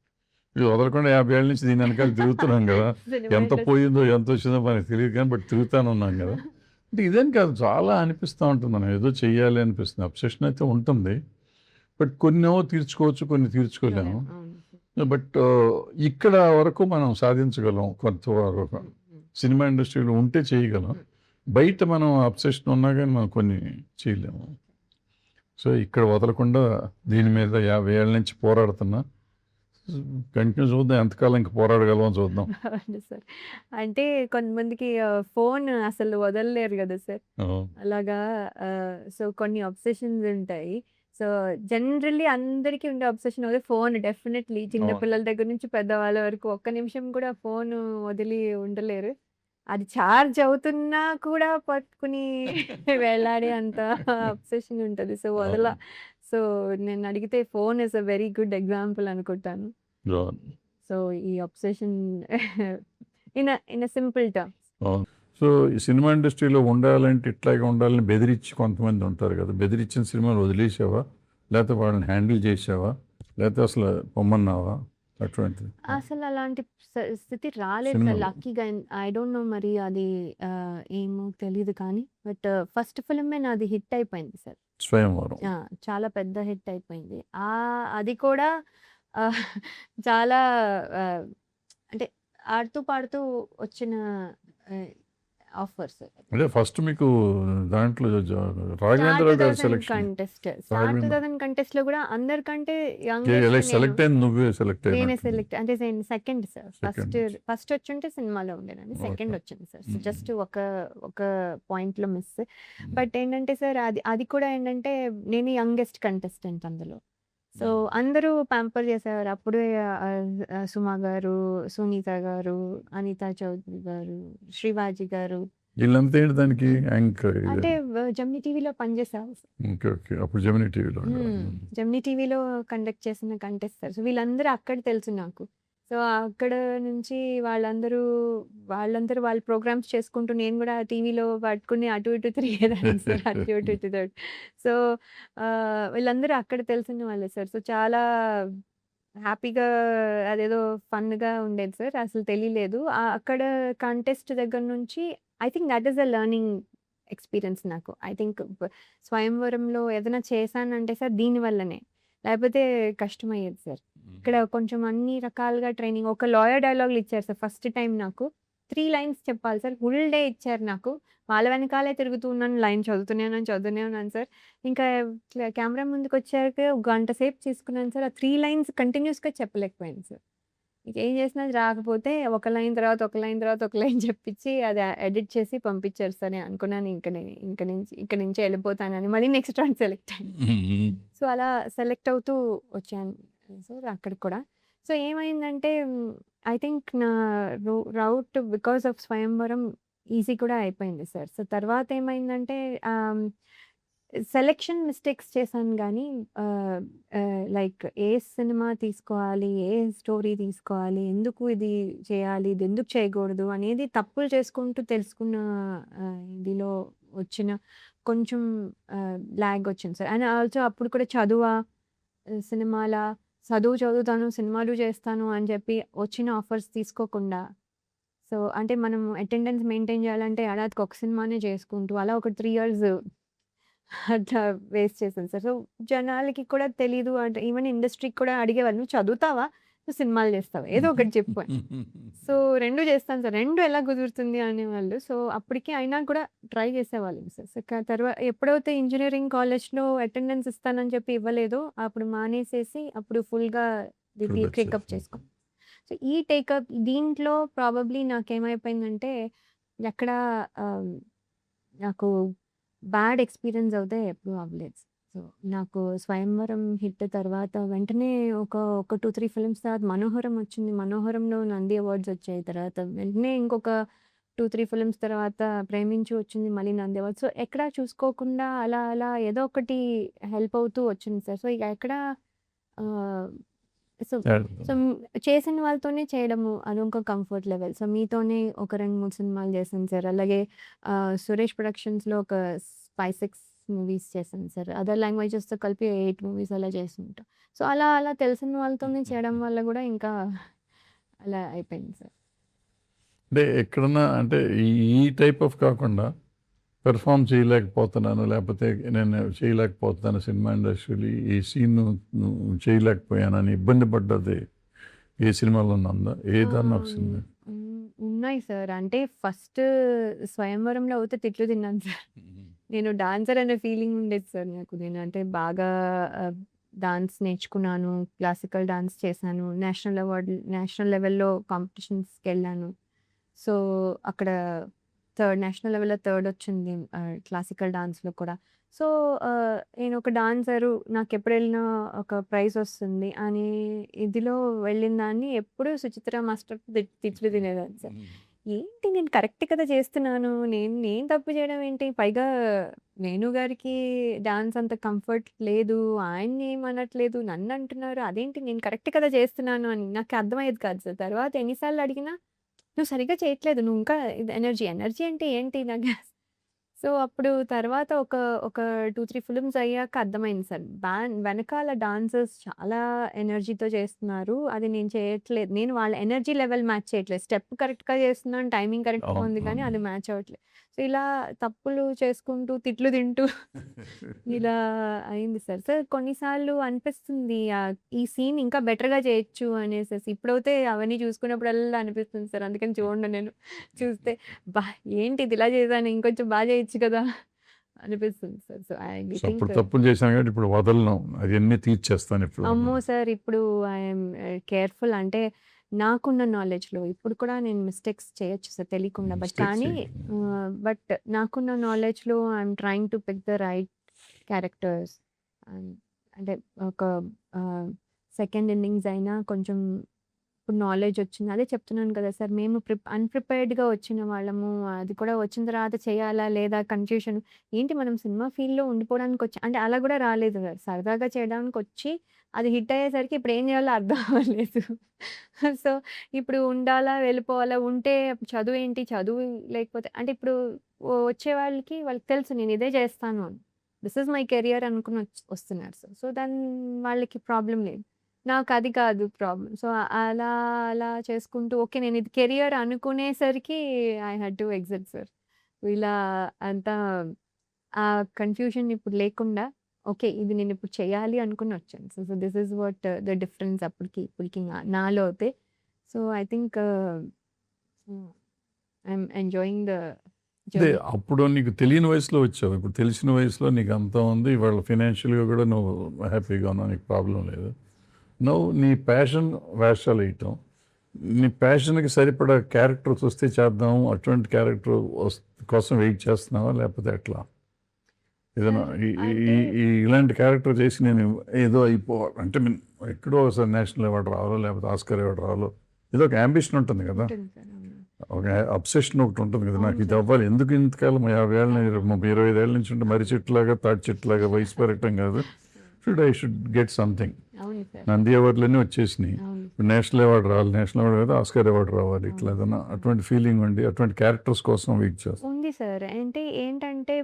ఇది వదలకుండా 50 ఏళ్ల నుంచి దీని వెనకాల తిరుగుతున్నాం కదా! సినిమా ఎంత ఇండస్ట్రీ పోయిందో, ఎంత వచ్చిందో మనకు తెలియదు కానీ బట్ తిరుగుతానే ఉన్నాం కదా! అంటే ఇదేం కాదు. చాలా అనిపిస్తా ఉంటుంది. మనం ఏదో చెయ్యాలి అనిపిస్తుంది. అబ్సెషన్ అయితే ఉంటుంది. బట్ కొన్నేమో తీర్చుకోవచ్చు. కొన్ని తీర్చుకోలేము. అవును. బట్ ఇక్కడ వరకు మనం సాధించగలం కొంతవరకు. హ్మ్. హ్మ్. సినిమా ఇండస్ట్రీలో ఉంటే చేయగలం. హ్మ్. బయట మనం అబ్సెషన్ ఉన్నా గానీ మనం కొన్ని చేయలేము. సో, ఇక్కడ వదలకుండా దీని మీద 50 ఏళ్ల నుంచి పోరాడుతున్నా. కంటిన్యూ చూద్దాం. ఎంతకాలం ఇంక పోరాడగలమో చూద్దాం. అవును సార్. అంటే కొంతమందికి ఫోన్ అసలు వదలలేరు గదా సార్! అవును. అలాగా సో, కొన్ని అబ్సెషన్స్ ఉంటాయి. సో, జనరల్లీ అందరికీ ఉండే అబ్సెషన్ అదే ఫోన్ డెఫినెట్‌లీ. చిన్న అవును. పిల్లల దగ్గర నుంచి పెద్దవాళ్ళ వరకు ఒక్క నిమిషం కూడా ఫోను వదిలి ఉండలేరు. అది చార్జ్ అవుతున్నా కూడా పట్టుకుని వేలాడే అంత అబ్సెషన్ ఉంటది. సో, అవును. సో, నన్నడిగితే phone is a very good example అనుకుంటాను. అవును. సో, ఈ obsession in a simple terms. అవును. సో, ఈ సినిమా ఇండస్ట్రీలో ఉండాలంటే ఇట్లాగే ఉండాలని బెదిరించి కొంతమంది ఉంటారు కదా! బెదిరించిన సినిమాలు వదిలేసావా? లేతే వాళ్ళని హ్యాండిల్ చేసావా? లేతే అసలు పొమ్మన్నావా? అటువంటిది. అసలు అలాంటి స్థితి రాలేదు సార్ సినిమాలు. లక్కీగా. ఐ డోంట్ నో మరి అది ఏమో తెలీదు కానీ బట్ ఫస్ట్ ఫిల్మే నాది హిట్ అయిపోయింది సార్. 'స్వయంవరం.' చాలా పెద్ద హిట్ అయిపోయింది. అది కూడా ఆహ్, చాలా ఆహ్, అంటే ఆడుతూ పాడుతూ వచ్చిన ఆహ్, ఆఫర్స్. అంటే ఫస్ట్ మీకు దాంట్లో స్టార్ రాఘవేంద్రరావు గారి 2000 సెలక్షన్. కంటెస్ట్. స్టార్ రాఘవేంద్ర 2000 కంటెస్ట్‌లో కూడా అందరికంటే లైక్ యంగెస్ట్ నేను. సెలెక్ట్ అయింది నువ్వే సెలెక్ట్ నేనే అయినట్టుంది. సెలెక్ట్ అంటే నేను సెకండ్ సార్. సెకండ్. ఫస్ట్ వచ్చుంటే సినిమాలో ఉండేదాన్ని. Second okay. వచ్చింది సార్. సో జస్ట్ ఒక పాయింట్‌లో మిస్. బట్ ఏంటంటే సార్ అది కూడా ఏంటంటే నేను యంగెస్ట్ కంటెస్టెంట్ అందులో. సో అందరూ ప్యాంపర్ చేసేవారు. అప్పుడే సుమ గారు, సునీత గారు, అనితా చౌదరి గారు, శ్రీవాజీ గారు. వీళ్ళంతా ఏంటి దానికి యాంకర్ ఇది. అంటే జెమినీ టీవీలో పనిచేసారు. ఓకే. ఓకే. అప్పుడు జెమినీ టీవీలో జెమినీ టీవీలో కండక్ట్ చేసిన కంటెస్టర్. సో వీళ్ళందరూ అక్కడ తెలుసు నాకు. సో అక్కడ నుంచి వాళ్ళందరూ వాళ్ళ ప్రోగ్రామ్స్ చేసుకుంటూ నేను కూడా టీవీలో పట్టుకుని అటు ఇటు తిరిగేదాన్ని సార్. అటు ఇటు ఇటు. సో వీళ్ళందరూ అక్కడ తెలిసిన వాళ్ళే సార్. సో చాలా హ్యాపీగా అదేదో ఫన్‌గా ఉండేది సార్. అసలు తెలియలేదు. అక్కడ కంటెస్ట్ దగ్గర నుంచి I think that is a learning experience నాకు. ఐ థింక్ స్వయంవరంలో ఏదైనా చేశానంటే సార్ దీనివల్లనే. లేకపోతే కష్టమయ్యేది సార్. ఇక్కడ కొంచెం అన్ని రకాలుగా ట్రైనింగ్ ఒక లాయర్ డైలాగులు ఇచ్చారు సార్ ఫస్ట్ టైమ్ నాకు. 3 లైన్స్ చెప్పాలి సార్. ఫుల్ డే ఇచ్చారు నాకు. వాళ్ళ వెనకాలే తిరుగుతూ ఉన్నాను. లైన్ చదువుతూనే ఉన్నాను సార్. ఇంకా కెమెరా ముందుకొచ్చాక ఒక గంట సేపు తీసుకున్నాను సార్. ఆ 3 లైన్స్ కంటిన్యూయస్‌గా చెప్పలేకపోయాను సార్. ఏం చేసినా అది రాకపోతే ఒక లైన్ తర్వాత ఒక లైన్ తర్వాత ఒక లైన్ చెప్పించి అది ఎడిట్ చేసి పంపించారు సార్. నేను అనుకున్నాను ఇక్కడి నుంచి వెళ్ళిపోతానని. మళ్ళీ నెక్స్ట్ రౌండ్ సెలెక్ట్ అయ్యాను. సో అలా సెలెక్ట్ అవుతూ వచ్చాను సార్ అక్కడికి కూడా. సో ఏమైందంటే ఐ థింక్ నా రౌట్ బికాస్ ఆఫ్ స్వయంవరం ఈజీ కూడా అయిపోయింది సార్. సో తర్వాత ఏమైందంటే సెలెక్షన్ మిస్టేక్స్ చేశాను గానీ లైక్ ఏ సినిమా తీసుకోవాలి, ఏ స్టోరీ తీసుకోవాలి, ఎందుకు ఇది చేయాలి, ఇది ఎందుకు చేయకూడదు అనేది తప్పులు చేసుకుంటూ తెలుసుకున్న ఇదిలో వచ్చిన కొంచెం లాగ్ వచ్చింది సార్. అండ్ ఆల్సో అప్పుడు కూడా సినిమాలా చదువుతాను, సినిమాలు చేస్తాను అని చెప్పి వచ్చిన ఆఫర్స్ తీసుకోకుండా సో అంటే మనం అటెండెన్స్ మెయింటైన్ చేయాలంటే ఏడాదికి ఒక సినిమానే చేసుకుంటూ అలా ఒక 3 ఇయర్స్ అట్లా వేస్ట్ చేశాను సార్. సో జనాలకి కూడా తెలీదు అంటే ఈవెన్ ఇండస్ట్రీకి కూడా అడిగేవాళ్ళు "నువ్వు చదువుతావా? నువ్వు సినిమాలు చేస్తావా? ఏదో ఒకటి చెప్పు" అని. సో 2 చేస్తాను సార్. 2 ఎలా కుదురుతుంది అనేవాళ్ళు. సో అప్పటికి అయినా కూడా ట్రై చేసేవాళ్ళం సార్. సో ఎప్పుడైతే ఇంజినీరింగ్ కాలేజ్‌లో అటెండెన్స్ ఇస్తానని చెప్పి ఇవ్వలేదో అప్పుడు మానేసేసి అప్పుడు ఫుల్‌గా టేకప్ చేసుకున్నాను. సో ఈ టేకప్ దీంట్లో ప్రాబబ్లీ నాకేమైపోయిందంటే ఎక్కడ నాకు బ్యాడ్ ఎక్స్‌పీరియన్స్ అయితే ఎప్పుడూ అవ్వలేదు. సో నాకు స్వయంవరం హిట్ తర్వాత వెంటనే ఒక 2, 3 ఫిల్మ్స్ తర్వాత 'మనోహరం' వచ్చింది. 'మనోహరంలో' నంది అవార్డ్స్ వచ్చాయి. తర్వాత వెంటనే ఇంకొక 2, 3 ఫిల్మ్స్ తర్వాత 'ప్రేమించు' వచ్చింది. మళ్ళీ నంది అవార్డ్స్. సో ఎక్కడా చూసుకోకుండా అలా ఏదో ఒకటి హెల్ప్ అవుతూ వచ్చింది సార్. సో ఇక ఎక్కడ ఆహ్, సో సో చేసిన వాళ్ళతోనే చేయడము అదొక కంఫర్ట్ లెవెల్. సో మీతోనే ఒక 2, 3 సినిమాలు చేశాను సార్. అలాగే సురేష్ ప్రొడక్షన్స్‌లో ఒక 5, 6 మూవీస్ చేశాను సార్. అదర్ లాంగ్వేజెస్‌తో కలిపి 8 మూవీస్ అలా చేసుంటా. సో అలా తెలిసిన వాళ్ళతోనే చేయడం వల్ల కూడా ఇంకా అలా అయిపోయింది సార్. అంటే ఎక్కడన్నా అంటే ఈ టైప్ ఆఫ్ కాకుండా పెర్ఫార్మ్ చేయలేకపోతున్నాను, లేకపోతే నేను చేయలేకపోతున్నాను సినిమా ఇండస్ట్రీలో ఈ సీన్ చేయలేకపోయానని ఇబ్బంది పడ్డది ఏ సినిమాలో ఉందా? ఏదన్నా ఒక సినిమా? ఉన్నాయి సార్. అంటే ఫస్ట్ స్వయంవరంలో అయితే తిట్లు తిన్నాను సార్. నేను డాన్సర్ అనే ఫీలింగ్ ఉండేది సార్ నాకు. నేను అంటే బాగా డాన్స్ నేర్చుకున్నాను. క్లాసికల్ డాన్స్ చేశాను. నేషనల్ లెవెల్‌లో కాంపిటీషన్స్‌కెళ్ళాను. సో అక్కడ నేషనల్ లెవెల్‌లో థర్డ్ వచ్చింది క్లాసికల్ డాన్స్‌లో కూడా. సో నేను ఒక డాన్సరు నాకెప్పుడెళ్ళినా ఒక ప్రైజ్ వస్తుంది అనే ఇదిలో వెళ్ళిన దాన్ని ఎప్పుడూ సుచిత్ర మాస్టర్ తిట్లు తినేదాన్ని సార్. ఏంటి నేను కరెక్ట్ కదా చేస్తున్నాను. నేను తప్పు చేయడం ఏంటి? పైగా వేణు గారికి డాన్స్ అంత కంఫర్ట్ లేదు. ఆయన్ని ఏమనట్లేదు. నన్నంటున్నారు. అదేంటి నేను కరెక్ట్ కదా చేస్తున్నాను అని నాకు అర్థమయ్యేది కాదు సార్. తర్వాత ఎన్ని సార్లు అడిగినా నువ్వు సరిగ్గా చేయట్లేదు. నువ్వు ఇంకా ఇది ఎనర్జీ అంటే ఏంటి నాకు సో, అప్పుడు తర్వాత ఒక 2, 3 ఫిల్మ్స్ అయ్యాక అర్థమైంది సార్. వెనకాల డాన్సర్స్ చాలా ఎనర్జీతో చేస్తున్నారు. అది నేను చేయట్లేదు. నేను వాళ్ళ ఎనర్జీ లెవెల్ మ్యాచ్ చేయట్లేదు. స్టెప్ కరెక్ట్‌గా చేస్తున్నాను. టైమింగ్ కరెక్ట్‌గా అవును. ఉంది కానీ అవును. అది మ్యాచ్ అవ్వట్లేదు. సో, ఇలా తప్పులు చేసుకుంటూ, తిట్లు తింటూ ఇలా అయింది సార్. సార్ కొన్నిసార్లు అనిపిస్తుంది ఈ సీన్ ఇంకా బెటర్‌గా చేయొచ్చు అనేసేసి. ఇప్పుడైతే అవన్నీ చూసుకున్నప్పుడల్లా అనిపిస్తుంది సార్. అందుకని చూడను నేను. చూస్తే అబ్బా! ఏంటిది ఇలా చేశాను ఇంకొంచెం బాగా చేయొచ్చు కదా! అనిపిస్తుంది sir. So, I so, think అప్పుడు తప్పులు చేశాను కాబట్టి ఇప్పుడు వదలను. అవన్నీ తీర్చేస్తాను ఇప్పుడు. అమ్మో! సార్ ఇప్పుడు ఐయామ్ కేర్‌ఫుల్. అంటే నాకున్న నాలెడ్జ్‌లో ఇప్పుడు కూడా నేను మిస్టేక్స్ చేయొచ్చు సార్ తెలియకుండా. మిస్టేక్స్ కానీ బట్ నాకున్న నాలెడ్జ్‌లో I'm trying to pick the right characters. And అంటే ఒక సెకండ్ ఇన్నింగ్స్ అయినా కొంచెం ఇప్పుడు నాలెడ్జ్ వచ్చింది. అదే చెప్తున్నాను కదా సార్! మేము అన్‌ప్రిపేర్డ్‌గా వచ్చిన వాళ్ళము. అది కూడా వచ్చిన తర్వాత చేయాలా లేదా కన్‌ఫ్యూషన్. ఏంటి మనం సినిమా ఫీల్డ్‌లో ఉండిపోవడానికొచ్చి అంటే అలా కూడా రాలేదు సార్. సరదాగా చేయడానికొచ్చి అది హిట్ అయ్యేసరికి ఇప్పుడు ఏం చేయాలో అర్థం అవ్వలేదు. సో, ఇప్పుడు ఉండాలా? వెళ్ళిపోవాలా? ఉంటే చదువేంటి? చదువు లేకపోతే అంటే ఇప్పుడు వచ్చే వాళ్ళకి తెలుసు నేను ఇదే చేస్తాను అని. దిస్ ఈజ్ మై కెరియర్ అనుకుని వస్తున్నారు సార్. సో, వాళ్ళకి ప్రాబ్లమ్ లేదు. నాకది కాదు ప్రాబ్లమ్. సో, అలా అలా చేసుకుంటూ ఓకే. నేనిది కెరియర్ అనుకునేసరికి I had to exit sir. ఇలా అంతా ఆ కన్‌ఫ్యూజన్ ఇప్పుడు లేకుండా ఓకే. ఇది నేనిప్పుడు చేయాలి అనుకుని వచ్చాను. So, this is what the difference అప్పటికి ఇప్పటికి నాలో అయితే. So, I think I'm enjoying the అదే జర్నీ. అప్పుడు నీకు తెలియని వయసులో వచ్చావు. ఇప్పుడు తెలిసిన వయసులో నీకు అంతా ఉంది. ఇవాళ ఫైనాన్షియల్‌గా కూడా నువ్వు హ్యాపీగా ఉన్నావు. నీకు ప్రాబ్లమ్ లేదు. నువ్వు నీ ప్యాషన్ వేషాలు వేయటం. నీ ప్యాషన్‌కి సరిపడా క్యారెక్టర్స్ వస్తే చేద్దాం. అటువంటి క్యారెక్టర్ కోసం వెయిట్ చేస్తున్నావా? లేకపోతే ఎట్లా? ఏదైనా సార్ ఈ ఈ అంటే ఈ ఇలాంటి క్యారెక్టర్ చేసి నేను ఏదో అయిపోవాలి అంటే ఎక్కడో ఒకసారి నేషనల్ అవార్డ్ రావాలో లేకపోతే ఆస్కార్ అవార్డ్ రావాలో ఏదో ఒక యాంబిషన్ ఉంటుంది కదా. ఉంటుంది సార్. అవును. ఒక అబ్సెషన్ ఒకటి ఉంటుంది కదా. నాకు అవును ఇది సార్. అవ్వాలి. ఎందుకు ఇంతకాలం 50 ఏళ్ళ 25 ఏళ్ళ నుంచి ఉంటే మర్రి చెట్టులాగా తాటి చెట్టులాగా వయసు పెరగటం కాదు. I should get something. అవును సార్. నంది అవార్డులన్నీ వచ్చేసినాయి. అవును. ఇప్పుడు నేషనల్ అవార్డు రావాలి. నేషనల్ అవార్డు కదా ఆస్కార్ అవార్డు రావాలి. ఇట్లా అవును. ఏదైనా అటువంటి ఫీలింగ్ ఉండి అటువంటి క్యారెక్టర్స్ కోసం వెయిట్ చేస్తాం. ఉంది సార్. అంటే ఏంటంటే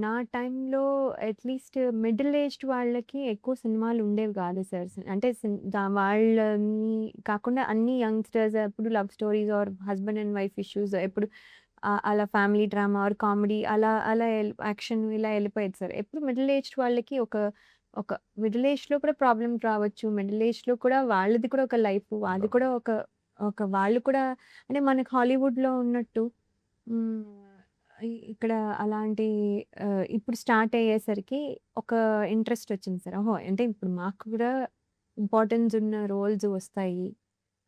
నా టైంలో అట్‌లీస్ట్ మిడిల్ ఏజ్డ్ వాళ్ళకి ఎక్కువ సినిమాలు ఉండేవి కాదు సార్. అంటే వాళ్ళని కాకుండా అన్ని యంగ్‌స్టర్స్ ఎప్పుడు love stories are husband and wife issues ఎప్పుడు అలా ఫ్యామిలీ డ్రామా ఆర్ కామెడీ అలా అలా యాక్షన్ ఇలా వెళ్ళిపోయేది సార్. ఎప్పుడు మిడిల్ ఏజ్డ్ వాళ్ళకి ఒక ఒక మిడిల్ ఏజ్‌లో కూడా ప్రాబ్లమ్స్ రావచ్చు. మిడిల్ ఏజ్‌లో కూడా వాళ్ళది కూడా ఒక లైఫ్. అది కూడా ఒక ఒక వాళ్ళు కూడా అంటే మనకి హాలీవుడ్‌లో ఉన్నట్టు హ్మ్. ఇక్కడ అలాంటి ఇప్పుడు స్టార్ట్ అయ్యేసరికి ఒక ఇంట్రెస్ట్ వచ్చింది సార్. ఓహో! అంటే ఇప్పుడు మాకు కూడా ఇంపార్టెన్స్ ఉన్న రోల్స్ వస్తాయి.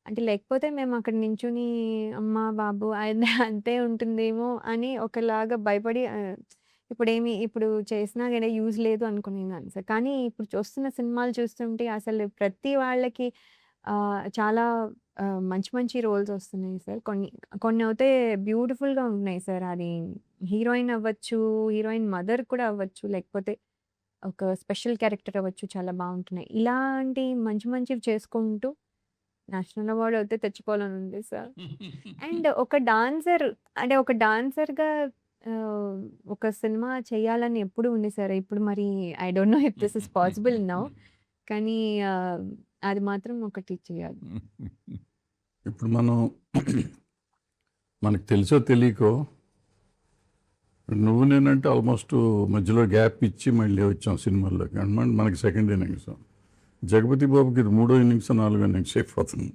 అంటే లేకపోతే మేము అక్కడ నించొని అమ్మ, బాబు అంతే ఉంటుందేమో అని ఒకలాగా భయపడి ఇప్పుడు చేసినా గాని యూజ్ లేదు అనుకునేదాన్ని సార్. కానీ ఇప్పుడు చూస్తున్న సినిమాలు చూస్తుంటే అసలు ప్రతి వాళ్ళకి చాలా మంచి మంచి రోల్స్ వస్తున్నాయి సార్. కొన్నయితే బ్యూటిఫుల్‌గా ఉంటున్నాయి సార్. అది హీరోయిన్ అవ్వచ్చు, హీరోయిన్ మదర్ కూడా అవ్వచ్చు, లేకపోతే ఒక స్పెషల్ క్యారెక్టర్ అవ్వచ్చు చాలా బావుంటున్నాయి. ఇలాంటి మంచి మంచివి చేసుకుంటూ నేషనల్ అవార్డ్ అయితే తెచ్చుకోవాలని ఉంది సార్. అండ్ ఒక డాన్సర్‌గా ఒక సినిమా చేయాలని ఎప్పుడు ఉంది సార్. ఇప్పుడు మరి I don't know if this is possible now. కానీ అది మాత్రం ఒకటి చేయాలి. ఇప్పుడు మనకు తెలుసో తెలియకో నువ్వు నేనంటే ఆల్మోస్ట్ మధ్యలో గ్యాప్ ఇచ్చి మళ్ళీ వచ్చాం సినిమాల్లోకి. అనమాట మనకి సెకండ్ ఇన్నింగ్స్. జగపతి బాబుకి ఇది 3వ ఇన్నింగ్స్ 4వ ఇన్నింగ్స్ అయిపోతుంది.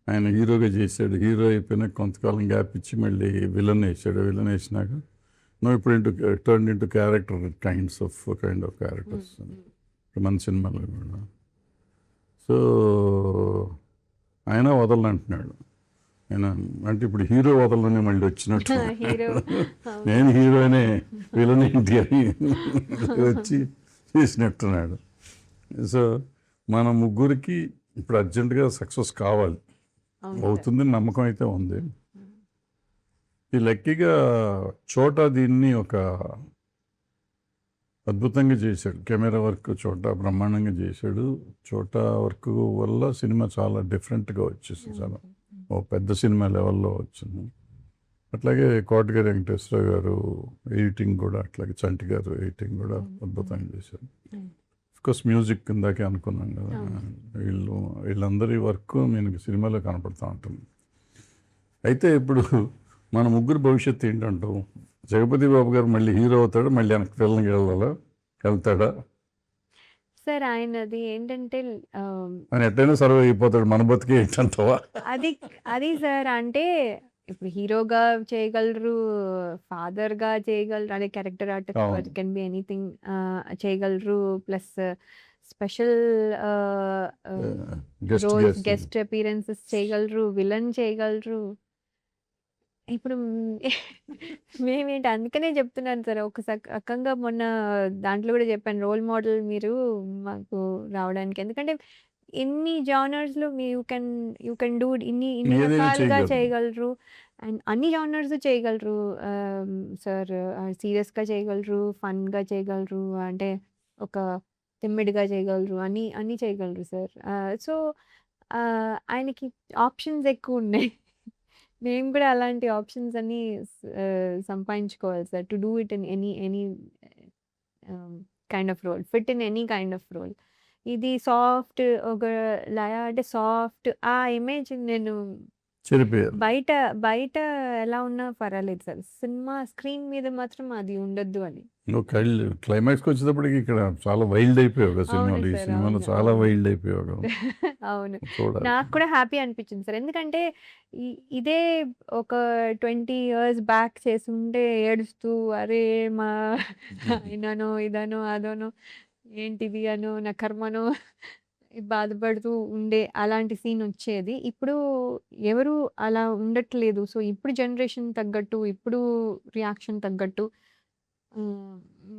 ఆయన హీరోగా చేశాడు. హీరో అయిపోయినాక కొంతకాలం గ్యాప్ ఇచ్చి మళ్ళీ విలన్ వేసాడు. విలన్ వేసినాక నువ్వు ఇప్పుడు turn into character kind of characters ఇప్పుడు మన సినిమాలో కూడా. సో ఆయన వదలంటున్నాడు. ఆయన అంటే ఇప్పుడు హీరో వదలని మళ్ళీ వచ్చినట్టు హీరో నేను హీరోనే విలన్ ఏంటి అని వచ్చి చేసినట్టున్నాడు. సో మన ముగ్గురికి ఇప్పుడు అర్జెంటుగా సక్సెస్ కావాలి. అవును సార్. అవుతుందని నమ్మకం అయితే ఉంది. ఈ లక్కీగా చోటా దీన్ని ఒక అద్భుతంగా చేశాడు. కెమెరా వర్క్ చోటా బ్రహ్మాండంగా చేశాడు. చోటా వర్క్ వల్ల సినిమా చాలా డిఫరెంట్గా వచ్చేసింది. చాలా ఓ పెద్ద సినిమా లెవెల్లో వచ్చింది. అట్లాగే కోటగిరి వెంకటేశ్వర గారు ఎడిటింగ్ కూడా, అట్లాగే చంటి గారు ఎడిటింగ్ కూడా అద్భుతంగా చేశారు. కోర్స్ మ్యూజిక్ ఇందాకే అనుకున్నాం కదా, వీళ్ళందరి వర్క్ నేను సినిమాలో కనపడుతూ ఉంటుంది. అయితే ఇప్పుడు మన ముగ్గురు భవిష్యత్తు ఏంటంటావు? జగపతి బాబు గారు మళ్ళీ హీరో అవుతాడు, మళ్ళీ వెనక్కి పిల్లలకి వెళ్తాడా? సార్ ఆయనది ఏంటంటే ఆయన ఎట్టయినా సర్వే అయిపోతాడు, మన బతికే ఏంటంటావా? అది సార్ అంటే ఇప్పుడు హీరోగా చేయగలరు, ఫాదర్గా చేయగలరు, అదే character artist can be anything చేయగలరు, ప్లస్ స్పెషల్ గెస్ట్ అపీరెన్సెస్ చేయగలరు, విలన్ చేయగలరు. ఇప్పుడు మేమేంటి అందుకనే చెప్తున్నాను సార్, ఒక రకంగా మొన్న దాంట్లో కూడా చెప్పాను, రోల్ మోడల్ మీరు మాకు రావడానికి. ఎందుకంటే ఎన్ని జానర్స్లో యూ కెన్ డూ, ఇన్ని రకాలుగా చేయగలరు, అండ్ అన్ని జానర్స్ చేయగలరు సార్. సీరియస్గా చేయగలరు, ఫన్గా చేయగలరు, అంటే ఒక తిమ్మిడిగా చేయగలరు, అన్నీ చేయగలరు సార్. సో ఆయనకి ఆప్షన్స్ ఎక్కువ ఉన్నాయి. మేము కూడా అలాంటి ఆప్షన్స్ అన్ని సంపాదించుకోవాలి sir, to do it in any kind of role, fit in any kind of role. ఇది సాఫ్ట్, ఒక లయ అంటే సాఫ్ట్, ఆ ఇమేజ్ నేను బయట ఎలా ఉన్నా పర్వాలేదు సార్, సినిమా స్క్రీన్ మీద మాత్రం అది ఉండొద్దు అని. క్లైమాక్స్కి వచ్చేటప్పటికి ఇక్కడ చాలా వైల్డ్ అయిపోయావు సినిమాలో, ఈ సినిమాలో చాలా వైల్డ్ అయిపోయావు. అవును, నాకు కూడా హ్యాపీ అనిపించింది సార్. ఎందుకంటే ఇదే ఒక 20 years బ్యాక్ చేస్తుంటే ఏడుస్తూ, అరే మా అయినానో ఇదనో అదనో ఏంటిది అనో నా కర్మనో బాధపడుతూ ఉండే అలాంటి సీన్ వచ్చేది. ఇప్పుడు ఎవరు అలా ఉండట్లేదు. సో ఇప్పుడు జనరేషన్ తగ్గట్టు, ఇప్పుడు రియాక్షన్ తగ్గట్టు,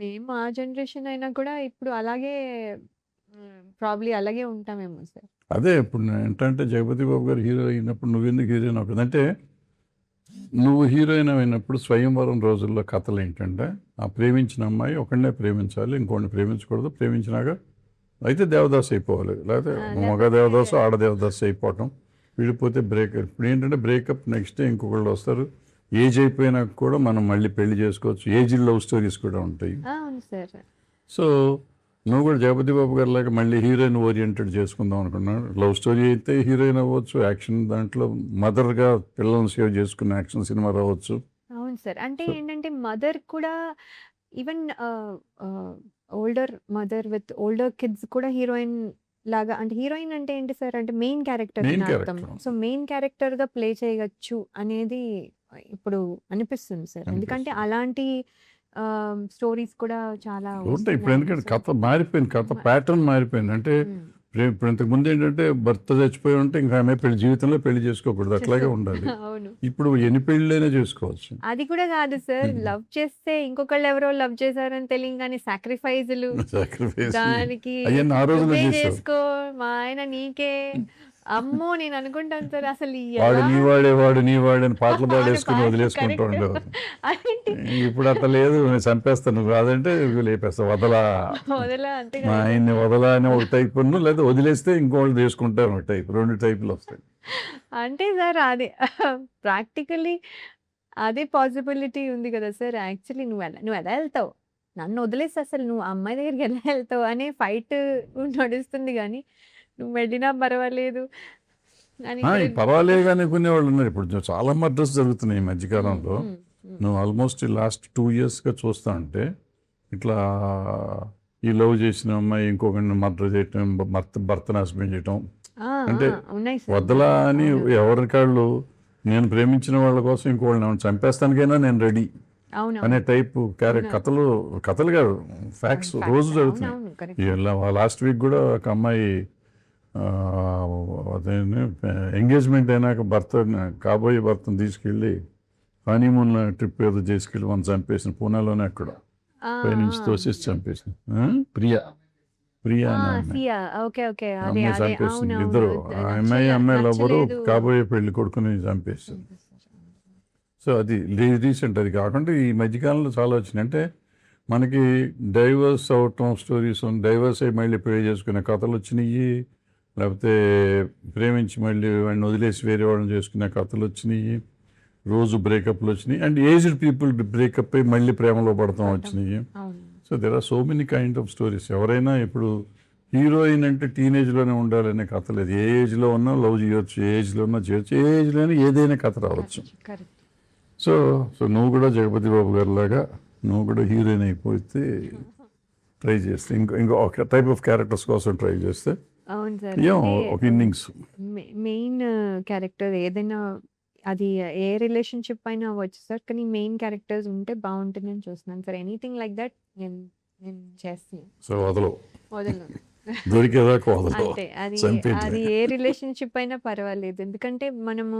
మేము ఆ జనరేషన్ అయినా కూడా ఇప్పుడు అలాగే ప్రాబ్లీ అలాగే ఉంటామేమో సార్. అదే ఇప్పుడు ఏంటంటే జగపతి బాబు గారు హీరో అయినప్పుడు నువ్వెందుకు హీరోయిన్ అవుతుంది అంటే, నువ్వు హీరోయిన్ అయినప్పుడు స్వయంవరం రోజుల్లో కథలు ఏంటంటే, ఆ ప్రేమించిన అమ్మాయి ఒకడినే ప్రేమించాలి, ఇంకోటిని ప్రేమించకూడదు, ప్రేమించినాక అయితే దేవదాస్ అయిపోవాలి, లేకపోతే మగ దేవదాసు ఆడ దేవదాసు అయిపోవటం, విడిపోతే బ్రేకప్. ఇప్పుడు ఏంటంటే బ్రేకప్ నెక్స్ట్ డే ఇంకొకళ్ళు వస్తారు, ఏజ్ అయిపోయినాక కూడా మనం మళ్ళీ పెళ్లి చేసుకోవచ్చు, ఏజ్ లవ్ స్టోరీస్ కూడా ఉంటాయి. సో నువ్వు కూడా జగపతి బాబు గారు లాగా మళ్ళీ హీరోయిన్ ఓరియంటెడ్ చేసుకుందాం అనుకున్నాను. లవ్ స్టోరీ అయితే హీరోయిన్ అవ్వచ్చు, యాక్షన్ దాంట్లో మదర్గా పిల్లల్ని సేవ్ చేసుకున్న యాక్షన్ సినిమా రావచ్చు. అవును సార్, అంటే ఏంటంటే మదర్ కూడా even older mother with older kids కూడా హీరోయిన్ లాగా, అంటే హీరోయిన్ అంటే ఏంటి సార్ అంటే మెయిన్ క్యారెక్టర్ అర్థం. సో మెయిన్ క్యారెక్టర్ గా ప్లే చేయవచ్చు అనేది ఇప్పుడు అనిపిస్తుంది సార్. ఎందుకంటే అలాంటి స్టోరీస్ కూడా చాలా ఉంటాయి ఇప్పుడు. ఎందుకంటే కథ మారిపోయింది, కథ ప్యాటర్న్ మారిపోయింది. అంటే ఇప్పుడు ఇంతకు ముందు ఏంటంటే భర్త చచ్చిపోయి ఉంటే ఇంకా ఆమె జీవితంలో పెళ్లి చేసుకోకూడదు, అట్లాగే ఉండాలి. ఇప్పుడు ఎన్ని పెళ్ళైనా చేసుకోవచ్చు. అది కూడా కాదు సార్, లవ్ చేస్తే ఇంకొకళ్ళు ఎవరో లవ్ చేశారని తెలియగానే సాక్రిఫైజులు, దానికి చేసుకో మా ఆయన నీకే, అమ్మో నేను అనుకుంటాను సార్ అసలు వాడు నీ వాడని పాటలు పాడేసుకుని వదిలేసుకుంటూ ఉండేవారు. ఇప్పుడు అట్లా లేదు, నేను చంపేస్తాను నువ్వు కాదంటే లేపేస్తా, వదలా మా ఆయన్ని వదలా అని ఒక టైప్, లేదా వదిలేస్తే ఇంకోళ్ళు తీసుకుంటారు ఒక టైప్, 2 టైపులు వస్తాయి. అంటే సార్ అది ప్రాక్టికల్లీ అదే పాసిబిలిటీ ఉంది కదా సార్. యాక్చువల్లీ నువ్వు ఎలా వెళ్తావు, నన్ను వదిలేస్తే అసలు నువ్వు అమ్మాయి దగ్గరికి ఎలా వెళ్తావు అనే ఫైట్ నడుస్తుంది, కానీ నువ్వు వెళ్ళినా పర్వాలేదు పర్వాలేదు కానీ కొనేవాళ్ళు ఉన్నారు. ఇప్పుడు చాలా మర్డర్స్ జరుగుతున్నాయి ఈ మధ్యకాలంలో. నువ్వు ఆల్మోస్ట్ లాస్ట్ 2 yearsగా చూస్తా ఉంటే ఇట్లా ఈ లవ్ చేసిన అమ్మాయి ఇంకొకరిని మర్డర్ చేయటం, భర్తను హస్బెండ్ చేయటం, అంటే వదలా అని ఎవరికాళ్ళు నేను ప్రేమించిన వాళ్ళ కోసం ఇంకోళ్ళని చంపేస్తానికైనా నేను రెడీ అనే టైప్ కథలు కాదు, ఫ్యాక్ట్స్ రోజు జరుగుతున్నాయి. లాస్ట్ వీక్ కూడా ఒక అమ్మాయి అదే ఎంగేజ్మెంట్ అయినాక కాబోయే భర్తను తీసుకెళ్ళి హనీమూన్ ట్రిప్ ఏదో చేసుకెళ్ళి మనం చంపేసిన, పూనాలోనే అక్కడ పైనుంచి తోసేసి చంపేసిన ప్రియా అమ్మాయి చంపేసింది. ఇద్దరు అమ్మాయి లవ్వరు కాబోయే పెళ్లి కొడుకుని చంపేసింది. సో అది రీసెంట్. అది కాకుండా ఈ మధ్యకాలంలో చాలా వచ్చినాయి. అంటే మనకి డైవర్స్ అవటం స్టోరీస్, డైవర్స్ అయ్యి మళ్ళీ పెళ్లి చేసుకునే కథలు వచ్చినాయి. లేకపోతే ప్రేమించి మళ్ళీ వాడిని వదిలేసి వేరే వాళ్ళని చేసుకునే కథలు వచ్చినాయి, రోజు బ్రేకప్లు వచ్చినాయి, అండ్ ఏజ్డ్ పీపుల్ బ్రేకప్ అయ్యి మళ్ళీ ప్రేమలో పడతాం వచ్చినాయి. So there are so many kind of stories. ఎవరైనా ఇప్పుడు హీరోయిన్ అంటే టీనేజ్లోనే ఉండాలనే కథ లేదు. ఏ ఏజ్లో ఉన్నా లవ్ చేయొచ్చు, ఏ ఏజ్లో ఉన్నా చేయొచ్చు, ఏ ఏజ్లోనే ఏదైనా కథ రావచ్చు. సో సో నువ్వు కూడా జగపతి బాబు గారి లాగా నువ్వు కూడా హీరోయిన్ అయిపోతే ట్రై చేస్తే ఇంకో ఒక టైప్ ఆఫ్ క్యారెక్టర్స్ కోసం ట్రై చేస్తే అవును సార్. ఒక ఇన్నింగ్స్ మెయిన్ క్యారెక్టర్ ఏదైనా అది ఏ రిలేషన్షిప్ అయినా అవ్వచ్చు సార్, కానీ మెయిన్ క్యారెక్టర్స్ ఉంటే బాగుంటుందని చూస్తున్నాను సార్. ఎనీథింగ్ లైక్ దట్ నేను నేను చేస్తున్నాను. సో వదలవు, వదలను దొరికేదాకా వదలవు, అంతే. అది చంపేయటమే. ఏ రిలేషన్షిప్ అయినా పర్వాలేదు. ఎందుకంటే మనము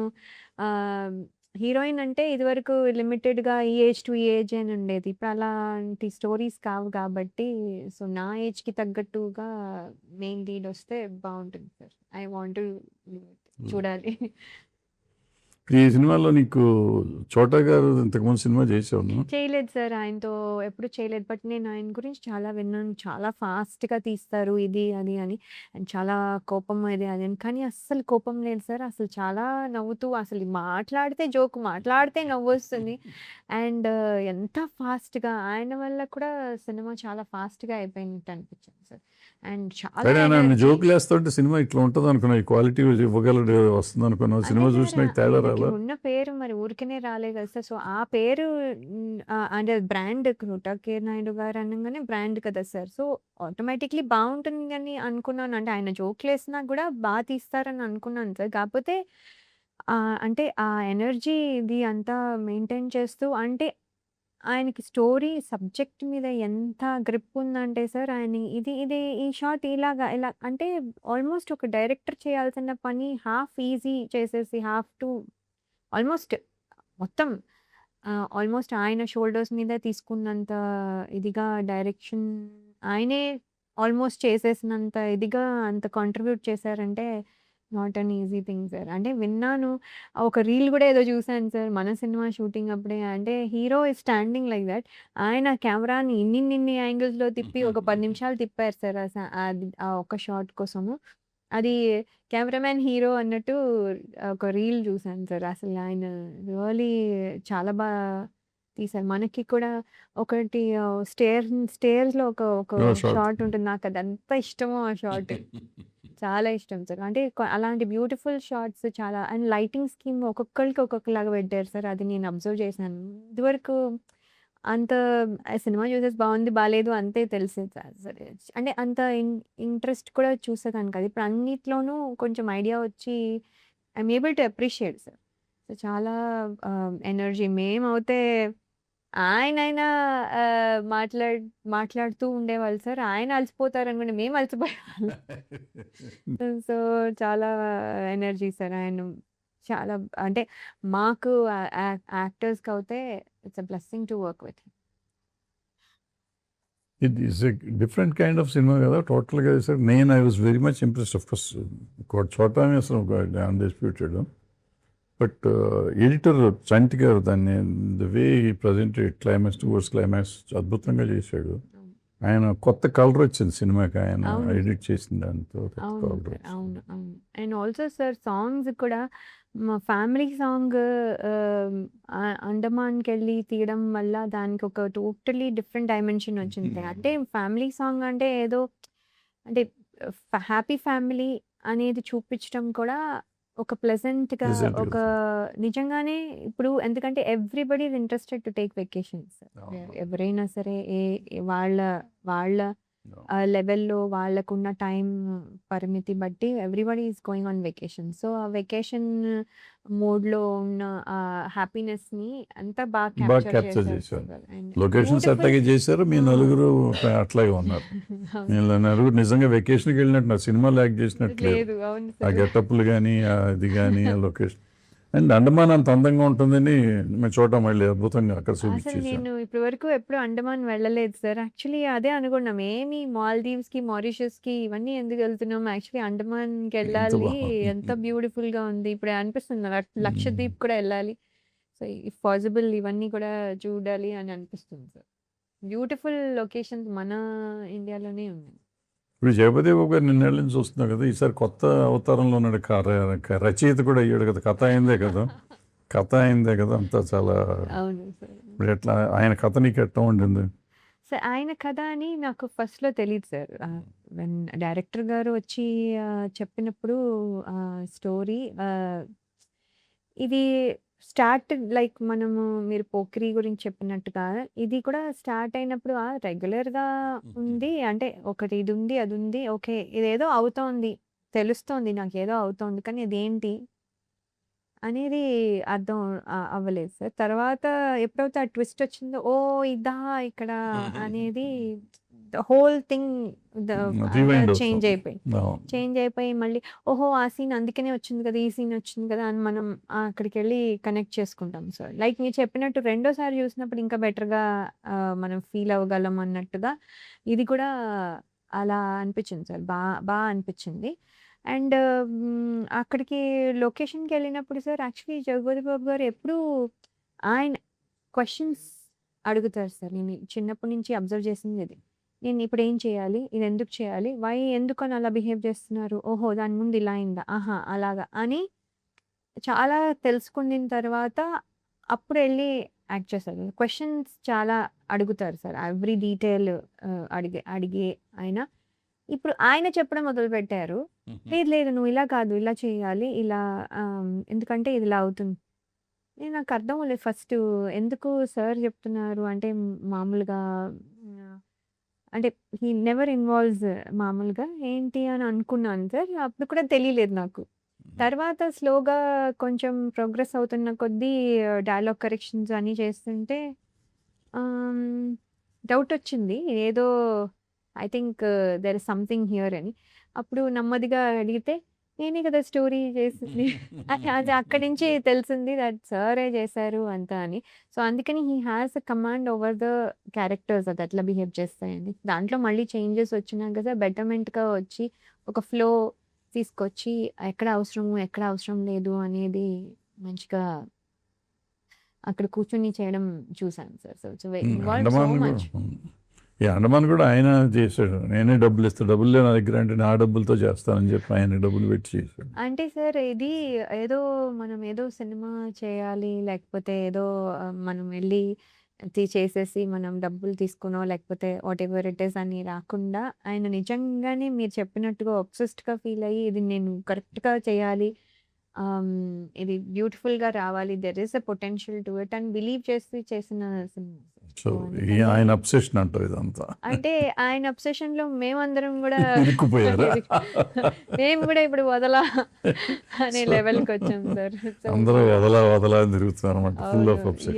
హీరోయిన్ అంటే ఇదివరకు లిమిటెడ్గా ఈ ఏజ్ టు ఈ ఏజ్ అని ఉండేది. ఇప్పుడు అలాంటి స్టోరీస్ కావు కాబట్టి సో నా ఏజ్కి తగ్గట్టుగా మెయిన్ లీడ్ వస్తే బాగుంటుంది సార్. ఐ వాంట్ చూడాలి. ఈ సినిమాలో నీకు చోటా గారు ఇంతకుముందు సినిమా చేసావు నువ్వు? చేయలేదు సార్, ఆయనతో ఎప్పుడు చేయలేదు. బట్ నేను ఆయన గురించి చాలా విన్నాను. చాలా ఫాస్ట్‌గా తీస్తారు ఇది, అది అని. అండ్ చాలా కోపం ఇది, అది అని. కానీ అస్సలు కోపం లేదు సార్. అసలు చాలా నవ్వుతూ అసలు మాట్లాడితే జోక్, మాట్లాడితే నవ్వొస్తుంది. అండ్ ఎంత ఫాస్ట్‌గా ఆయన వల్ల కూడా సినిమా చాలా ఫాస్ట్‌గా అయిపోయినట్టు అనిపించింది సార్. అండ్ చాలా కానీ నన్ను ఎనర్జీ. జోకులు వేస్తుంటే సినిమా ఇట్లా ఉంటుంది అనుకున్నా, ఈ క్వాలిటీ ఇవ్వగలడు వస్తుంది అనుకున్నా. అదే సినిమా సార్, చూసినా తేడా ఆయనకి రాలా? ఉన్న పేరు మరి ఊరికనే రాలే కదా సార్. సో ఆ పేరు అంటే బ్రాండ్ కృత కే నాయుడు గారు అనగానే బ్రాండ్ కదా సార్. సో ఆటోమేటిక్లీ బాగుంటుంది అని అనుకున్నాను. అంటే ఆయన జోక్లు వేసినా కూడా బాగా తీస్తారని అనుకున్నాను సార్. కాకపోతే అంటే ఆ ఎనర్జీ ఇది అంతా మెయింటైన్ చేస్తూ, అంటే ఆయనకి స్టోరీ సబ్జెక్ట్ మీద ఎంత గ్రిప్ ఉందంటే సార్, ఆయన ఇది ఇది ఈ షాట్ ఇలాగా ఇలా అంటే ఆల్మోస్ట్ ఒక డైరెక్టర్ చేయాల్సిన పని హాఫ్ ఈజీ చేసేసి హాఫ్ టు ఆల్మోస్ట్ మొత్తం ఆల్మోస్ట్ ఆయన షోల్డర్స్ మీద తీసుకున్నంత ఇదిగా డైరెక్షన్ ఆయనే ఆల్మోస్ట్ చేసేసినంత ఇదిగా అంత కాంట్రిబ్యూట్ చేశారంటే not an easy thing sir. అంటే విన్నాను. ఒక రీల్ కూడా ఏదో చూసాను సార్ మన సినిమా షూటింగ్ అప్పుడే. అంటే hero is standing like that. ఆయన కెమెరాని ఇన్ని యాంగిల్స్‌లో తిప్పి ఒక 10 నిమిషాలు తిప్పారు సార్. అది ఆ ఒక్క షాట్ కోసము. అది కెమెరామాన్, హీరో అన్నట్టు ఒక రీల్ చూసాను సార్. అసలు ఆయన రియల్లీ చాలా తీశారు. మనకి కూడా ఒకటి స్టేర్స్‌లో ఒక ఒక షార్ట్ షాట్ ఉంటుంది. నాకు అది ఎంత ఇష్టమో ఆ షాట్. చాలా ఇష్టం సార్. అంటే అలాంటి బ్యూటిఫుల్ షాట్స్ చాలా. అండ్ లైటింగ్ స్కీమ్ ఒక్కొక్కళ్ళకి ఒక్కొక్కలాగా పెట్టారు సార్. అది నేను అబ్జర్వ్ చేశాను. ఇదివరకు అంత సినిమా చూసేసి బాగుంది, బాలేదు అంతే తెలిసేది కాదు సార్. అంటే అంత ఇంట్రెస్ట్ కూడా చూసేదాన్ని కాదు. ఇప్పుడు అన్నిట్లోనూ కొంచెం ఐడియా వచ్చి I'm able to appreciate sir. So చాలా ఎనర్జీ మేమవుతే ఆయనైనా మాట్లాడుతూ ఉండేవాళ్ళు సార్. ఆయన అలసిపోతారనుకుంటే మేము అలసిపోయేవాళ్ళం. సో చాలా ఎనర్జీ సార్. ఆయన చాలా అంటే మాకు యాక్టర్స్‌కి అయితే it's a blessing to work with him. It is a different kind of cinema కదా టోటల్గా sir. I was very much impressed. Of course చోటా అసలు అన్డిస్ప్యూటెడ్. బట్ ఎడిటర్ చంటి గారు దాన్ని the way presented climax towards climax అద్భుతంగా చేశాడు. ఆయన కొత్త కలర్ వచ్చింది సినిమాకి, ఆయన ఎడిట్ చేసిన దాంతో. అవును. అండ్ ఆల్సో సార్ సాంగ్స్ కూడా మా ఫ్యామిలీ సాంగ్ అండమాన్కి వెళ్ళి తీయడం వల్ల దానికి ఒక టోటలీ డిఫరెంట్ డైమెన్షన్ వచ్చింది. అంటే ఫ్యామిలీ సాంగ్ అంటే ఏదో అంటే హ్యాపీ ఫ్యామిలీ అనేది చూపించడం కూడా ఒక ప్లెజెంట్‌గా ఒక నిజంగానే ఇప్పుడు ఎందుకంటే everybody is interested to take vacations. ఎవరైనా సరే వాళ్ళ వాళ్ళ లెవెల్‌లో వాళ్ళకున్న టైం పరిమితి బట్టి everybody is going on vacation. So ఆ వెకేషన్ మోడ్‌లో ఉన్న హ్యాపీనెస్‌ని అంతా బాగా క్యాప్చర్ చేశారు. లొకేషన్స్ అట్లాగే చేశారు. మీ నలుగురు అట్లాగే ఉన్నారు. మీరు నలుగురు నిజంగా వెకేషన్కి వెళ్ళినట్టు సినిమాలో యాక్ట్ చేసినట్టు లేదు. అవును ఆ సార్. గెటప్లు కానీ అది కానీ ఆ లొకేషన్. అండ్ అండమాన్ అంత అందంగా ఉంటుందని మేము చూడటం మళ్ళీ అద్భుతంగా అక్కడ అసలు చూపించేసాం. నేను ఇప్పటివరకు ఎప్పుడు అండమాన్ వెళ్ళలేదు సార్. యాక్చువల్లీ అదే అనుకున్నాం. ఏమి మాల్దీవ్స్‌కి, మారిషస్‌కి ఇవన్నీ ఎందుకు వెళ్తున్నాం? యాక్చువల్లీ అండమాన్‌కి ఎంత వెళ్ళాలి. బాగుంది. ఎంత బ్యూటిఫుల్‌గా ఉంది. ఇప్పుడు అనిపిస్తుంది లక్షద్వీప్ కూడా వెళ్ళాలి. సో ఇఫ్ పాసిబుల్ ఇవన్నీ కూడా చూడాలి అని అనిపిస్తుంది సార్. బ్యూటిఫుల్ లొకేషన్స్ మన ఇండియాలోనే ఉన్నాయి. ఇప్పుడు జగపతి బాబు గారు నిన్నేళ్ళ నుంచి చూస్తున్నావు కదా, ఈసారి కొత్త అవతారంలో ఉన్నాడు, రచయిత కూడా అయ్యాడు కదా, కథ అయిందే కదా అంతా చాలా. అవును సార్. ఇప్పుడు ఎట్లా ఆయన కథ నీకు ఎట్లా ఉండింది? సార్ ఆయన కథ అని నాకు ఫస్ట్‌లో తెలీదు సార్. వెన్ డైరెక్టర్ గారు వచ్చి చెప్పినప్పుడు స్టోరీ ఇది లైక్ మనము మీరు 'పోకిరి' గురించి చెప్పినట్టుగా ఇది కూడా స్టార్ట్ అయినప్పుడు రెగ్యులర్‌గా ఉంది. అంటే ఒకటి ఇది ఉంది, అది ఉంది. ఓకే. ఇదేదో అవుతోంది. తెలుస్తోంది నాకేదో అవుతోంది. కానీ ఇదేంటి అనేది అర్థం అవ్వలేదు సార్. తర్వాత ఎప్పుడైతే ఆ ట్విస్ట్ వచ్చిందో, ఓహ్! ఇదా ఇక్కడ అనేది the whole thing rewind change అవుతుంది. అయిపోయి. అవును. చేంజ్ అయిపోయి మళ్ళీ ఓహో! ఆ సీన్ అందుకనే వచ్చింది కదా! ఈ సీన్ వచ్చింది కదా! అని మనం అక్కడికెళ్ళి కనెక్ట్ చేసుకుంటాం సార్. లైక్ మీరు చెప్పినట్టు రెండోసారి చూసినప్పుడు ఇంకా బెటర్‌గా మనం ఫీల్ అవ్వగలం అన్నట్టుగా ఇది కూడా అలా అనిపించింది సార్. బా అనిపించింది. అండ్ అక్కడికి లొకేషన్‌కెళ్ళినప్పుడు సార్ యాక్చువల్లీ 'జగపతి బాబు' గారు ఎప్పుడూ ఆయన క్వెషన్స్ అడుగుతారు సార్. నేను చిన్నప్పటి నుంచి అబ్జర్వ్ చేసింది ఇది. నేను ఇప్పుడు ఏం చేయాలి? ఇది ఎందుకు చేయాలి? ఎందుకని అలా బిహేవ్ చేస్తున్నారు? ఓహో! దాని ముందు ఇలా అయిందా? ఆహా! అలాగా అని చాలా తెలుసుకున్న తర్వాత అప్పుడు ఎళ్లి యాక్ట్ చేస్తారు. క్వెషన్స్ చాలా అడుగుతారు సార్. ఎవ్రీ డీటెయిల్ అడిగే ఆయన. ఇప్పుడు ఆయన చెప్పడం మొదలుపెట్టారు. లేదు లేదు నువ్వు ఇలా కాదు, ఇలా చేయాలి. ఇలా ఎందుకంటే ఇది ఇలా అవుతుంది. నాకు అర్థం అవ్వలేదు ఫస్టు. ఎందుకు సార్ చెప్తున్నారు అంటే మామూలుగా అంటే హి నెవర్ ఇన్వాల్వ్స్ మామూలుగా ఏంటి అని అనుకున్నాను సార్. అప్పుడు కూడా తెలియలేదు నాకు. తర్వాత స్లోగా కొంచెం ప్రోగ్రెస్ అవుతున్న కొద్దీ డైలాగ్ కరెక్షన్స్ అన్నీ చేస్తుంటే డౌట్ వచ్చింది. ఏదో I think there is something here అని. అప్పుడు నెమ్మదిగా అడిగితే నేనే కదా స్టోరీ చేసింది. అది అక్కడి నుంచి తెలిసింది దట్ సారే చేశారు అంతా అని. సో, అందుకని he has a command over the characters అది ఎట్లా బిహేవ్ చేస్తాయని. దాంట్లో మళ్ళీ చేంజెస్ వచ్చినా కదా బెటర్‌మెంట్‌గా వచ్చి ఒక ఫ్లో తీసుకొచ్చి ఎక్కడ అవసరము, ఎక్కడ అవసరం లేదు అనేది మంచిగా అక్కడ కూర్చొని చేయడం చూసాను sir. So, involved so much. ఈ అండమాన్ కూడా ఆయన చేశాడు. నేనే డబ్బులు ఇస్తా, డబ్బులు లేవు నా దగ్గర అంటే నా డబ్బులతో చేస్తానని చెప్పి ఆయన డబ్బులు పెట్టి చేశాడు. అంటే సార్ ఇది ఏదో మనం ఏదో సినిమా చేయాలి లేకపోతే ఏదో మనం వెళ్ళి చేసేసి మనం డబ్బులు తీసుకునో లేకపోతే వాటెవర్ ఇట్ ఈస్ అని రాకుండా ఆయన నిజంగానే మీరు చెప్పినట్టుగా ఒబ్సెస్డ్‌గా ఫీల్ అయ్యి ఇది నేను కరెక్ట్‌గా చేయాలి. ఇది బ్యూటిఫుల్‌గా రావాలి. There is a potential to it అని బిలీవ్ చేసి చేసిన సినిమా. సో ఆయన అబ్సెషన్ అంటారు ఇదంతా. అంటే ఆయన అబ్సెషన్‌లో మేమందరం కూడా ఇరుక్కుపోయారా? మేము కూడా ఇప్పుడు వదలా అనే లెవెల్‌కి వచ్చాం సార్. అందరూ వదలా అని తిరుగుతున్నారు అన్నమాట. Full of obsession.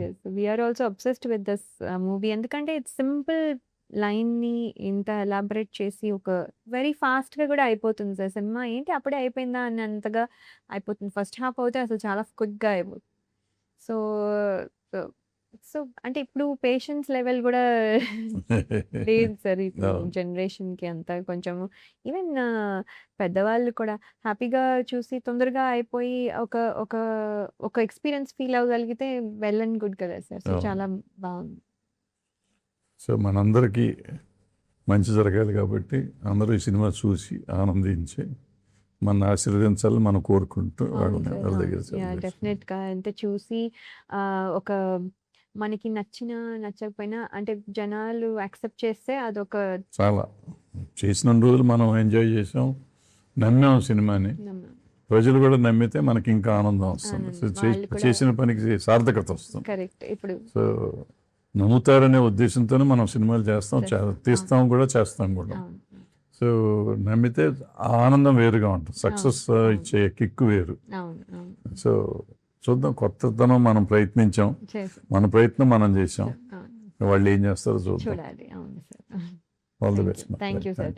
Yes. We are also obsessed with this movie. ఎందుకంటే ఇట్స్ సింపుల్ లైన్‌ని ఇంత ఎలాబరేట్ చేసి ఒక వెరీ ఫాస్ట్‌గా కూడా అయిపోతుంది సార్. సినిమా ఏంటి అప్పుడే అయిపోయిందా అన్నంతగా అయిపోతుంది. ఫస్ట్ హాఫ్ అయితే అసలు చాలా క్విక్‌గా అయిపోతుంది. సో, సో సో, అంటే ఇప్పుడు పేషెన్స్ లెవెల్ గూడా లేదు సార్. ఇప్పుడు అవును. జనరేషన్‌కి అంతా కొంచెము ఈవెన్ పెద్దవాళ్ళు కూడా హ్యాపీగా చూసి తొందరగా అయిపోయి ఒక ఒక ఒక ఎక్స్‌పీరియన్స్ ఫీల్ అవ్వగలిగితే వెల్ అండ్ గుడ్ కదా సార్. సో, అవును. చాలా బావుంది. సో మనందరికీ మంచి జరగాలి కాబట్టి అందరూ ఈ సినిమా చూసి ఆనందించి మన ఆశీర్వదించాలని మనం కోరుకుంటూ అవును సార్. వాళ్ళ అవును. దగ్గర యాహ్! సెలవు తీసుకుంటాం. డెఫినెట్‌గా అంటే చూసి ఒక మనకి నచ్చినా, నచ్చకపోయినా అంటే జనాలు యాక్సెప్ట్ చేస్తే అదొక చాలా చేసిన రోజులు మనం ఎంజాయ్ చేసాం, నమ్మాం సినిమాని. నమ్మకం. ప్రజలు కూడా నమ్మితే మనకి ఇంకా ఆనందం వస్తుంది. సో ఆనందం. వాళ్ళు కూడా చేసిన పనికి సార్థకత వస్తుంది. కరెక్ట్. ఇప్పుడు సో నమ్ముతారనే ఉద్దేశంతోనే మనం సినిమాలు చేస్తాం, చేస్తాం. తీస్తాం కూడా, చేస్తాం కూడా. అవును. సో నమ్మితే ఆ ఆనందం వేరుగా ఉంటుంది. సక్సెస్ అవును. ఇచ్చే కిక్కు వేరు. అవును. సో చూద్దాం, కొత్తదనం మనం ప్రయత్నించాం, చేసాం. మన ప్రయత్నం మనం చేసాం. అవును. వాళ్ళు ఏం చేస్తారో చూద్దాం. చూడాలి. అవును sir. All the best. Thank you sir.